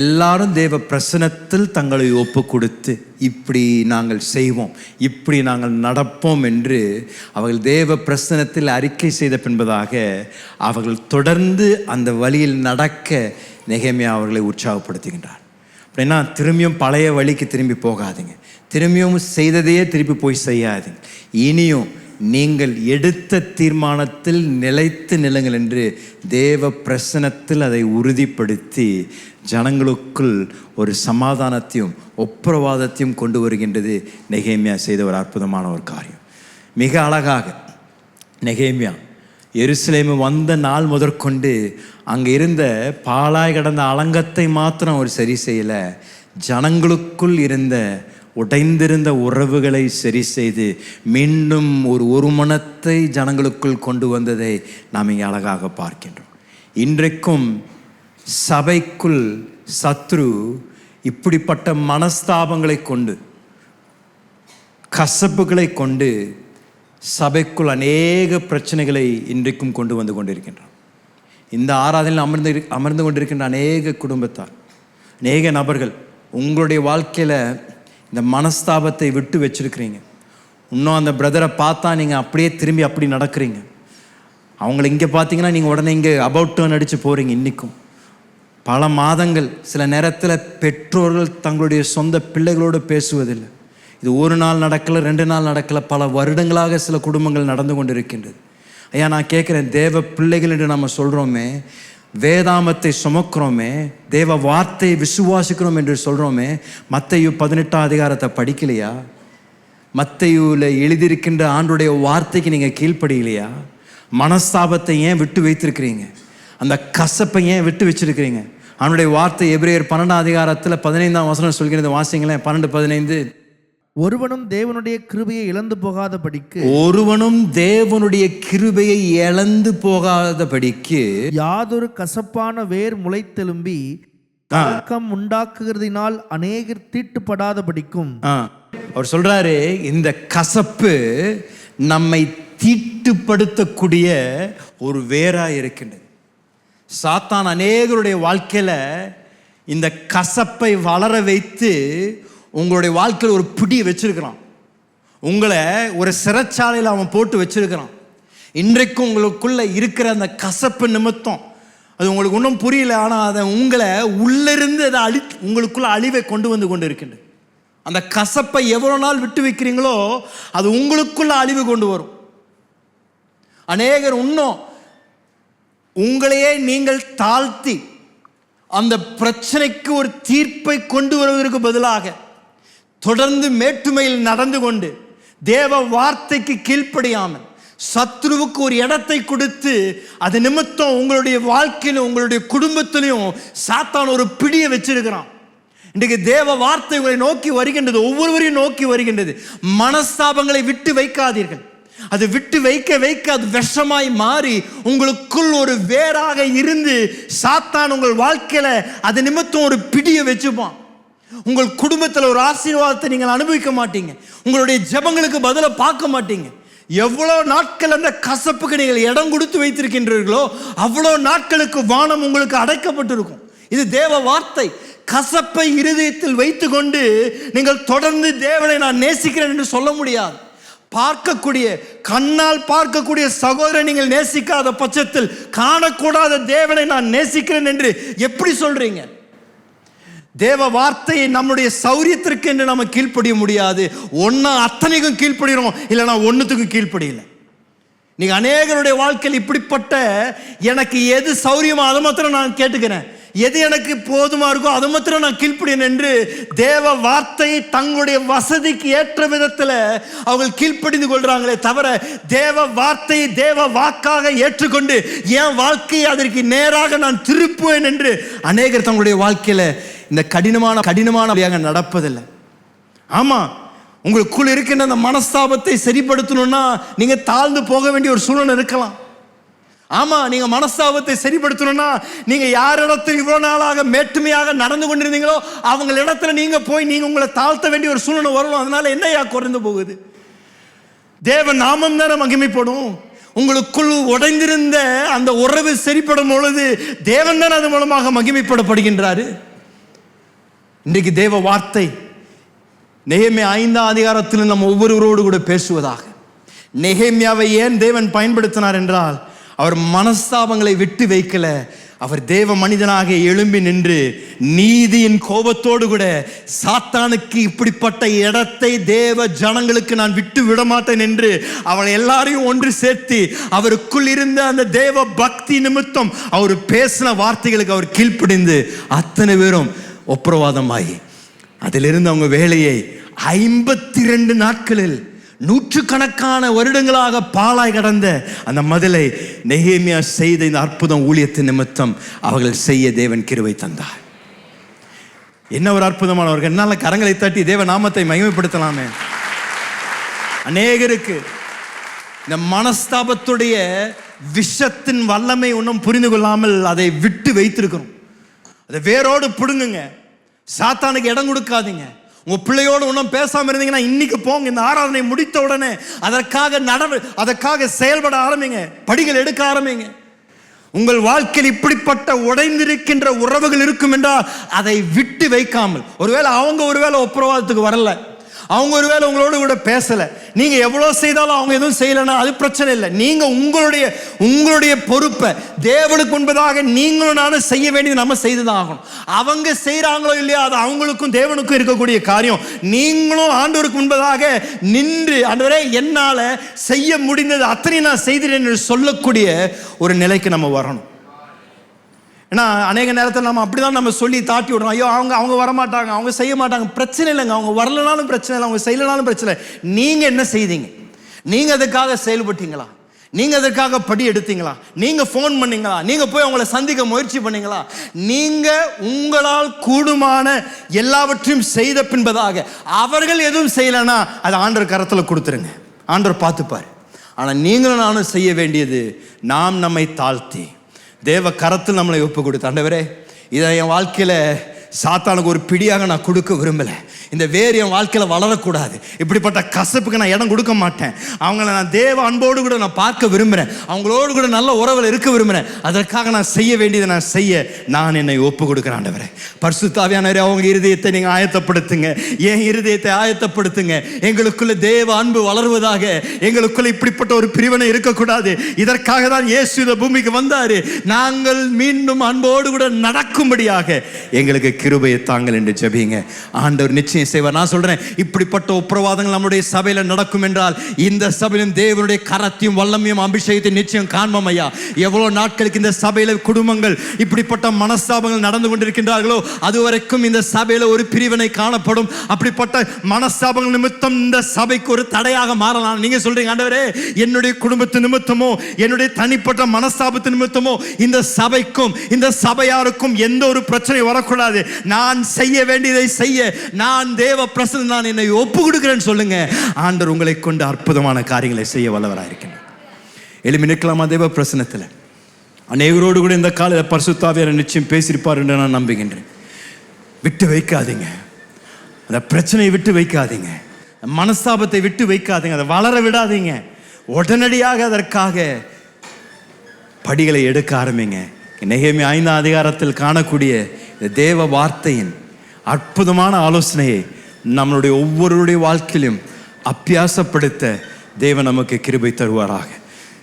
எல்லாரும் தேவ பிரசன்னத்தில் தங்களை ஒப்பு கொடுத்து இப்படி நாங்கள் செய்வோம், இப்படி நாங்கள் நடப்போம் என்று அவர்கள் தேவ பிரசன்னத்தில் அறிக்கை செய்த பின்பதாக அவர்கள் தொடர்ந்து அந்த வழியில் நடக்க நெகேமியா அவர்களை உற்சாகப்படுத்துகின்றார். அப்படின்னா திரும்பியும் பழைய வழிக்கு திரும்பி போகாதீங்க, திரும்பியும் செய்ததையே திருப்பி போய் செய்யாதீங்க, இனியும் நீங்கள் எடுத்த தீர்மானத்தில் நிலைத்து நில்லுங்கள் என்று தேவ பிரசன்னத்தில் அதை உறுதிப்படுத்தி ஜனங்களுக்குள் ஒரு சமாதானத்தையும் ஒப்புரவாதத்தையும் கொண்டு வருகின்றது நெகேமியா செய்த ஒரு அற்புதமான ஒரு காரியம். மிக அழகாக நெகேமியா எருசலேம் வந்த நாள் முதற்கொண்டு அங்கே இருந்த பாழாய் கடந்த அலங்கத்தை மாத்திரம் அவர் சரி செய்யலை, ஜனங்களுக்குள் இருந்த உடைந்திருந்த உறவுகளை சரி செய்து மீண்டும் ஒரு மனத்தை ஜனங்களுக்குள் கொண்டு வந்ததை நாம் இங்கே அழகாக பார்க்கின்றோம். இன்றைக்கும் சபைக்குள் சத்ரு இப்படிப்பட்ட மனஸ்தாபங்களை கொண்டு கசப்புகளை கொண்டு சபைக்குள் அநேக பிரச்சனைகளை இன்றைக்கும் கொண்டு வந்து கொண்டிருக்கின்றான். இந்த ஆராதனையில் அமர்ந்து கொண்டிருக்கின்ற அநேக குடும்பத்தார், அநேக நபர்கள் உங்களுடைய வாழ்க்கையில் இந்த மனஸ்தாபத்தை விட்டு வச்சிருக்கிறீங்க. இன்னும் அந்த பிரதரை பார்த்தா நீங்கள் அப்படியே திரும்பி அப்படி நடக்கிறீங்க. அவங்கள இங்கே பார்த்தீங்கன்னா நீங்கள் உடனே இங்கே அபவுட் டர்ன் அடித்து போகிறீங்க. இன்றைக்கும் பல மாதங்கள், சில நேரத்தில் பெற்றோர்கள் தங்களுடைய சொந்த பிள்ளைகளோடு பேசுவதில்லை. இது ஒரு நாள் நடக்கலை, 2 நாள் நடக்கலை, பல வருடங்களாக சில குடும்பங்கள் நடந்து கொண்டு இருக்கின்றது. ஐயா, நான் கேட்குறேன், தேவ பிள்ளைகள் என்று நம்ம சொல்கிறோமே, வேதாமத்தை சுமக்கிறோமே, தேவ வார்த்தையை விசுவாசிக்கிறோம் என்று சொல்கிறோமே, மத்தேயு 18ஆம் அதிகாரத்தை படிக்கலையா? மத்தேயுவில் எழுதியிருக்கின்ற ஆண்டுடைய வார்த்தைக்கு நீங்கள் கீழ்ப்படியிலையா? மனஸ்தாபத்தை ஏன் விட்டு வைத்திருக்கிறீங்க? அந்த கசப்பை ஏன் விட்டு வச்சிருக்கிறீங்க? அவனுடைய வார்த்தை எபிரேயர் 12ஆம் அதிகாரத்தில் 15ஆம் வசனம் சொல்கிறது, வாசிங்களேன். 12:15. ஒருவனும் தேவனுடைய கிருபையை இழந்து போகாதபடிக்கு யாதொரு கசப்பான வேர் முளைத்தெலும்பி கலக்கம் உண்டாக்குகிறதினால் அநேகர் தீட்டுப்படாதபடிக்கும். அவர் சொல்றாரு, இந்த கசப்பு நம்மை தீட்டுப்படுத்தக்கூடிய ஒரு வேரா இருக்கின்றது. சாத்தான் அநேகருடைய வாழ்க்கையில இந்த கசப்பை வளர வைத்து உங்களுடைய வாழ்க்கையில் ஒரு பிடி வச்சிருக்கிறான். உங்களை ஒரு சிறைச்சாலையில் அவன் போட்டு வச்சிருக்கிறான். இன்றைக்கு உங்களுக்குள்ள இருக்கிற அந்த கசப்பு நிமித்தம், அது உங்களுக்கு ஒன்றும் புரியல, ஆனால் அதை உங்களை உள்ளிருந்து அதை உங்களுக்குள்ள அழிவை கொண்டு வந்து கொண்டு இருக்கின்றது. அந்த கசப்பை எவ்வளோ நாள் விட்டு வைக்கிறீங்களோ அது உங்களுக்குள்ள அழிவு கொண்டு வரும். அநேகர் இன்னும் உங்களையே நீங்கள் தாழ்த்தி அந்த பிரச்சனைக்கு ஒரு தீர்ப்பை கொண்டு வருவதற்கு பதிலாக தொடர்ந்து மேட்டுமையில் நடந்து கொண்டு தேவ வார்த்தைக்கு கீழ்ப்படியாமல் சத்ருவுக்கு ஒரு இடத்தை கொடுத்து அது நிமித்தம் உங்களுடைய வாழ்க்கையிலும் உங்களுடைய குடும்பத்திலையும் சாத்தான் ஒரு பிடியை வச்சிருக்கிறான். இன்றைக்கு தேவ வார்த்தை உங்களை நோக்கி வருகின்றது, ஒவ்வொருவரையும் நோக்கி வருகின்றது. மனஸ்தாபங்களை விட்டு வைக்காதீர்கள். அது விட்டு வைக்க வைக்க அது விஷமாய் மாறி உங்களுக்குள் ஒரு வேராக இருந்து சாத்தான் உங்கள் வாழ்க்கையில அது நிமித்தம் ஒரு பிடியை வச்சுப்பான். உங்கள் குடும்பத்தில் ஒரு ஆசீர்வாதத்தை நீங்கள் அனுபவிக்க மாட்டீங்க. உங்களுடைய ஜெபங்களுக்கு பதில பார்க்க மாட்டீங்க. எவ்வளோ நாட்கள் அந்த கசப்புக்கு நீங்கள் இடம் கொடுத்து வைத்திருக்கின்றீர்களோ அவ்வளோ நாட்களுக்கு வானம் உங்களுக்கு அடைக்கப்பட்டிருக்கும். இது தேவ வார்த்தை. கசப்பை இருதயத்தில் வைத்து கொண்டு நீங்கள் தொடர்ந்து தேவனை நான் நேசிக்கிறேன் என்று சொல்ல முடியாது. பார்க்கக்கூடிய, கண்ணால் பார்க்கக்கூடிய சகோதரனை நீங்கள் நேசிக்காத பட்சத்தில் காணக்கூடாத தேவனை நான் நேசிக்கிறேன் என்று எப்படி சொல்றீங்க? தேவ வார்த்தையை நம்முடைய சௌரியத்திற்கு என்று நம்ம கீழ்ப்படிய முடியாது. ஒன்னா அத்தனைக்கும் கீழ்ப்படுகிறோம், இல்லைனா ஒன்னுத்துக்கும் கீழ்ப்படியல. நீங்க அநேகருடைய வாழ்க்கையில் இப்படிப்பட்ட எனக்கு எது சௌரியமோ அதை மாத்திரம் நான் கேட்டுக்கிறேன், எது எனக்கு போதுமா இருக்கோ அதை மாத்திரம் நான் கீழ்ப்படியேன் என்று தேவ வார்த்தையை தங்களுடைய வசதிக்கு ஏற்ற விதத்தில் அவர்கள் கீழ்ப்படிந்து கொள்றாங்களே தவிர தேவ வார்த்தையை தேவ வாக்காக ஏற்றுக்கொண்டு என் வாழ்க்கையை அதற்கு நேராக நான் திருப்புவேன் என்று அநேகர் தங்களுடைய வாழ்க்கையில இந்த கடினமான வழியாக நடப்பதில்லை. ஆமா, உங்களுக்குள் இருக்கின்ற அந்த மனஸ்தாபத்தை சரிப்படுத்தணும்னா நீங்க தாழ்ந்து போக வேண்டிய ஒரு சூழ்நிலை இருக்கலாம். ஆமா, நீங்க மனஸ்தாபத்தை சரிப்படுத்தணும்னா நீங்க யாரிடத்தில் இவ்வளவு நாளாக மேட்டுமையாக நடந்து கொண்டிருந்தீங்களோ அவங்க இடத்துல நீங்க போய் நீங்க உங்களை தாழ்த்த வேண்டிய ஒரு சூழ்நிலை வரணும். அதனால என்னையா குறைந்து போகுது? தேவ நாமம் தானே மகிமைப்படும். உங்களுக்குள் உடைந்திருந்த அந்த உறவு சரிப்படும் பொழுது தேவன் தான் அது மூலமாக மகிமைப்படப்படுகின்றாரு. இன்றைக்கு தேவ வார்த்தை நெகேமியா 5ஆம் அதிகாரத்தில் நம்ம ஒவ்வொருவரோடு கூட பேசுவதாக. நெகேமியாவை ஏன் தேவன் பயன்படுத்தினார் என்றால் அவர் மனஸ்தாபங்களை விட்டு வைக்கல. அவர் தேவ மனிதனாக எழும்பி நின்று நீதியின் கோபத்தோடு கூட சாத்தானுக்கு இப்படிப்பட்ட இடத்தை தேவ ஜனங்களுக்கு நான் விட்டு விட மாட்டேன் என்று அவளை எல்லாரையும் ஒன்று சேர்த்து அவருக்குள் இருந்த அந்த தேவ பக்தி நிமித்தம் அவர் பேசின வார்த்தைகளுக்கு அவர் கீழ்ப்படிந்து அத்தனை பேரும் ஒப்புரவாதமாகி அதிலிருந்து அவங்க வேலையை 52 நாட்களில் நூற்றுக்கணக்கான வருடங்களாக பாழாய் கடந்த அந்த மதிலை நெகேமியா செய்த இந்த அற்புதம் ஊழியத்தின் நிமித்தம் அவர்கள் செய்ய தேவன் கிருபை தந்தார். என்ன ஒரு அற்புதமானவர்கள்! என்னால கரங்களை தட்டி தேவ நாமத்தை மகிமைப்படுத்தலாமே. அநேகருக்கு இந்த மனஸ்தாபத்துடைய விஷத்தின் வல்லமை இன்னும் புரிந்து கொள்ளாமல் அதை விட்டு வைத்திருக்கிறோம். அதை வேரோடு பிடுங்குங்க. சாத்தானுக்கு இடம் கொடுக்காதீங்க. உங்க பிள்ளையோடு ஒன்றும் பேசாம இருந்தீங்கன்னா இன்னைக்கு போங்க. இந்த ஆராதனை முடித்த உடனே அதற்காக செயல்பட ஆரம்பிங்க. படிகள் எடுக்க ஆரம்பிங்க. உங்கள் வாழ்க்கையில் இப்படிப்பட்ட உடைந்திருக்கின்ற உறவுகள் இருக்கும் என்றால் அதை விட்டு வைக்காமல், ஒருவேளை அவங்க ஒப்புரவாதத்துக்கு வரல, அவங்க ஒருவேளை உங்களோட கூட பேசல, நீங்க எவ்வளவு செய்தாலும் அவங்க எதுவும் செய்யலைன்னா அது பிரச்சனை இல்லை. நீங்க உங்களுடைய பொறுப்பை தேவனுக்கு முன்பதாக நீங்களும் நானும் செய்ய வேண்டியது நம்ம செய்துதான் ஆகணும். அவங்க செய்யறாங்களோ இல்லையா அது அவங்களுக்கும் தேவனுக்கும் இருக்கக்கூடிய காரியம். நீங்களும் ஆண்டவருக்கு முன்பதாக நின்று ஆண்டவரே என்னால செய்ய முடிந்தது அத்தனை நான் செய்தேன் என்று சொல்லக்கூடிய ஒரு நிலைக்கு நம்ம வரணும். ஏன்னா அநேக நேரத்தில் நம்ம அப்படிதான் நம்ம சொல்லி தாட்டி விடுறோம். ஐயோ அவங்க வரமாட்டாங்க, அவங்க செய்ய மாட்டாங்க. பிரச்சனை இல்லைங்க, அவங்க வரலனாலும் பிரச்சனை இல்லை, அவங்க செய்யலனாலும் பிரச்சனை. நீங்க என்ன செய்தீங்க? நீங்க அதுக்காக செயல்பட்டீங்களா? நீங்க அதற்காக படி எடுத்தீங்களா? நீங்க ஃபோன் பண்ணீங்களா? நீங்க போய் அவங்கள சந்திக்க முயற்சி பண்ணீங்களா? நீங்க உங்களால் கூடுமான எல்லாவற்றையும் செய்த பின்பதாக அவர்கள் எதுவும் செய்யலைன்னா அது ஆண்டவர் கரத்தில் கொடுத்துருங்க, ஆண்டவர் பார்த்துப்பார். ஆனால் நீங்களும் நானும் செய்ய வேண்டியது நாம் நம்மை தாழ்த்தி தேவ கரத்தில் நம்மளை ஒப்பு கொடுத்து, ஆண்டவரே இதை என் வாழ்க்கையில் சாத்தானுக்கு ஒரு பிடியாக நான் கொடுக்க விரும்பலை. இந்த வேறு என் வாழ்க்கையில் வளரக்கூடாது. இப்படிப்பட்ட கசப்புக்கு நான் இடம் கொடுக்க மாட்டேன். அவங்கள நான் தேவ அன்போடு கூட நான் பார்க்க விரும்புகிறேன். அவங்களோடு கூட நல்ல உறவில் இருக்க விரும்புகிறேன். அதற்காக நான் செய்ய வேண்டியதை நான் செய்ய நான் என்னை ஒப்பு கொடுக்குறேன். ஆண்டவரே பரிசுத்த ஆவியானவரே அவங்க இருதயத்தை நீங்கள் ஆயத்தப்படுத்துங்க, என் இருதயத்தை ஆயத்தப்படுத்துங்க. எங்களுக்குள்ள தேவ அன்பு வளருவதாக. எங்களுக்குள்ள இப்படிப்பட்ட ஒரு பிரிவினை இருக்கக்கூடாது. இதற்காக தான் இயேசு இந்த பூமிக்கு வந்தாரு. நாங்கள் மீண்டும் அன்போடு கூட நடக்கும்படியாக எங்களுக்கு கிருபையை தாங்கள் என்று ஜெபிங்க. ஆண்டவர் நிச்சயம் செய்வார். நான் சொல்றேன், இப்படிப்பட்ட உப்புரவாதங்கள் நம்முடைய சபையில நடக்கும் என்றால் இந்த சபையிலும் தேவனுடைய கரத்தையும் வல்லமையும் அபிஷேகத்தை நிச்சயம் காண்போம். ஐயா, எவ்வளவு நாட்களுக்கு இந்த சபையில குடும்பங்கள் இப்படிப்பட்ட மனஸ்தாபங்கள் நடந்து கொண்டிருக்கின்றார்களோ அதுவரைக்கும் இந்த சபையில ஒரு பிரிவினை காணப்படும். அப்படிப்பட்ட மனஸ்தாபங்கள் நிமித்தம் இந்த சபைக்கு ஒரு தடையாக மாறலாம். நீங்க சொல்றீங்க, ஆண்டவரே என்னுடைய குடும்பத்து நிமித்தமோ என்னுடைய தனிப்பட்ட மனஸ்தாபத்து நிமித்தமோ இந்த சபைக்கும் இந்த சபையாருக்கும் எந்த ஒரு பிரச்சனை வரக்கூடாது. நான் செய்ய வேண்டியதை செய்ய நான் தேவ பிரசன்னம் நான் என்னை ஒப்பு கொடுக்கிறேன்னு சொல்லுங்க. ஆண்டவர் உங்களை கொண்டு அற்புதமான காரியங்களை செய்ய வல்லவராக இருக்கிறார். எளிமை நிற்கலாமா தேவ பிரசன்னத்தில்? அநேகரோடு கூட இந்த காலையில் பரிசுத்த ஆவியானவர் நிச்சயம் பேசியிருப்பார் என்று நான் நம்புகின்றேன். விட்டு வைக்காதீங்க, அந்த பிரச்சனையை விட்டு வைக்காதீங்க, மனஸ்தாபத்தை விட்டு வைக்காதீங்க, அதை வளர விடாதீங்க. உடனடியாக அதற்காக படிகளை எடுக்க ஆரம்பிங்க. நெகேமியா 5ஆம் அதிகாரத்தில் காணக்கூடிய இந்த தேவ வார்த்தையின் அற்புதமான ஆலோசனையை நம்மளுடைய ஒவ்வொருடைய வாழ்க்கையிலும் அபியாசப்படுத்த தேவன் நமக்கு கிருபை தருவாராக.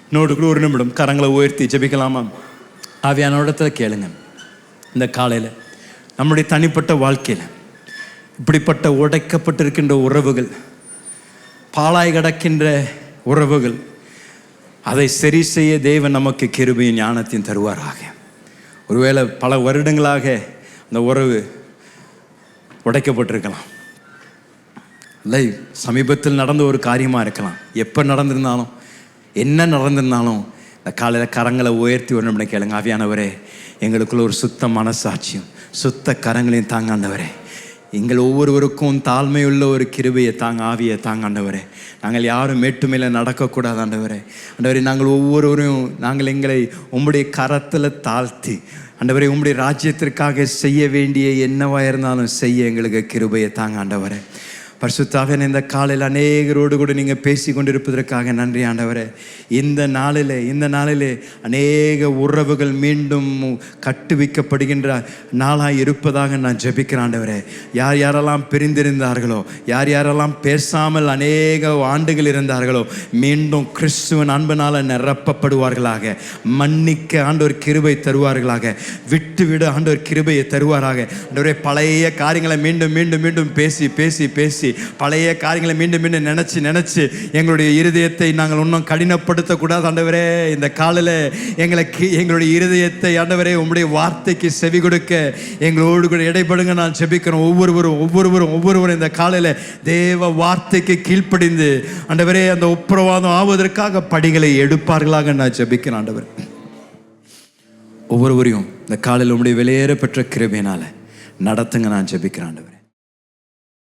இன்னொரு கூட ஒரு நிமிடம் கரங்களை உயர்த்தி ஜெபிக்கலாமா? ஆவியான இடத்துல கேளுங்க. இந்த காலையில் நம்முடைய தனிப்பட்ட வாழ்க்கையில் இப்படிப்பட்ட உடைக்கப்பட்டிருக்கின்ற உறவுகள், பாழாய் கிடக்கின்ற உறவுகள், அதை சரி செய்ய தேவன் நமக்கு கிருபையும் ஞானத்தையும் தருவாராக. ஒருவேளை பல வருடங்களாக அந்த உறவு உடைக்கப்பட்டிருக்கலாம், இல்லை சமீபத்தில் நடந்த ஒரு காரியமாக இருக்கலாம். எப்போ நடந்திருந்தாலும் என்ன நடந்திருந்தாலும் இந்த காலையில் கரங்களை உயர்த்தி ஒரு நிமிடம் கேளுங்க. ஆவியானவரே, எங்களுக்குள்ள ஒரு சுத்த மனசாட்சியும் சுத்த கரங்களையும் தாங்க ஆண்டவரே. எங்கள் ஒவ்வொருவருக்கும் தாழ்மையுள்ள ஒரு கிருபையை தாங்க, ஆவியை தாங்க ஆண்டவரே. நாங்கள் யாரும் மேட்டுமையில் நடக்கக்கூடாது ஆண்டவரே. ஆண்டவரே, நாங்கள் ஒவ்வொருவரும் நாங்கள் எங்களை உம்முடைய கரத்தில் தாழ்த்தி ஆண்டவரே உம்முடைய ராஜ்யத்திற்காக செய்ய வேண்டிய என்னவாக இருந்தாலும் செய்ய எங்களுக்கு கிருபையை தாங்க ஆண்டவரே. பரிசுத்தாக இந்த காலையில் அநேகரோடு கூட நீங்கள் பேசி கொண்டிருப்பதற்காக நன்றி ஆண்டவரே. இந்த நாளிலே அநேக உறவுகள் மீண்டும் கட்டுவிக்கப்படுகின்ற நாளாக இருப்பதாக நான் ஜெபிக்கிறேன் ஆண்டவரே. யார் யாரெல்லாம் பிரிந்திருந்தார்களோ, யார் யாரெல்லாம் பேசாமல் அநேக ஆண்டுகள் இருந்தார்களோ, மீண்டும் கிறிஸ்துவின் அன்பினால் நிரப்பப்படுவார்களாக. மன்னிக்க ஆண்டவர் கிருபை தருவார்களாக. விட்டுவிட ஆண்டவர் கிருபையை தருவாராக. ஆண்டவரே, பழைய காரியங்களை மீண்டும் மீண்டும் மீண்டும் பேசி பேசி பேசி பழைய காரியங்களை மீண்டும் மீண்டும் நினைச்சு எங்களுடைய இருதயத்தை நாங்கள் இன்னும் கடினப்படுத்தக்கூடாது ஆண்டவரே. இந்த காலையில் எங்களுடைய இருதயத்தை ஆண்டவரே உம்முடைய வார்த்தைக்கு செவி கொடுக்க எங்களோடு கூட இடைப்படுங்க நான் ஜெபிக்கிறோம். ஒவ்வொருவரும் இந்த காலையில் தேவ வார்த்தைக்கு கீழ்ப்படிந்து ஆண்டவரே அந்த உப்புரவாதம் ஆவதற்காக படிகளை எடுப்பார்களாக நான் ஜெபிக்கிறேன் ஆண்டவர். ஒவ்வொருவரையும் இந்த காலையில் உம்முடைய வெளியேற பெற்ற கிருபையினால நடத்துங்க நான் ஜெபிக்கிறேன் ஆண்டவரே.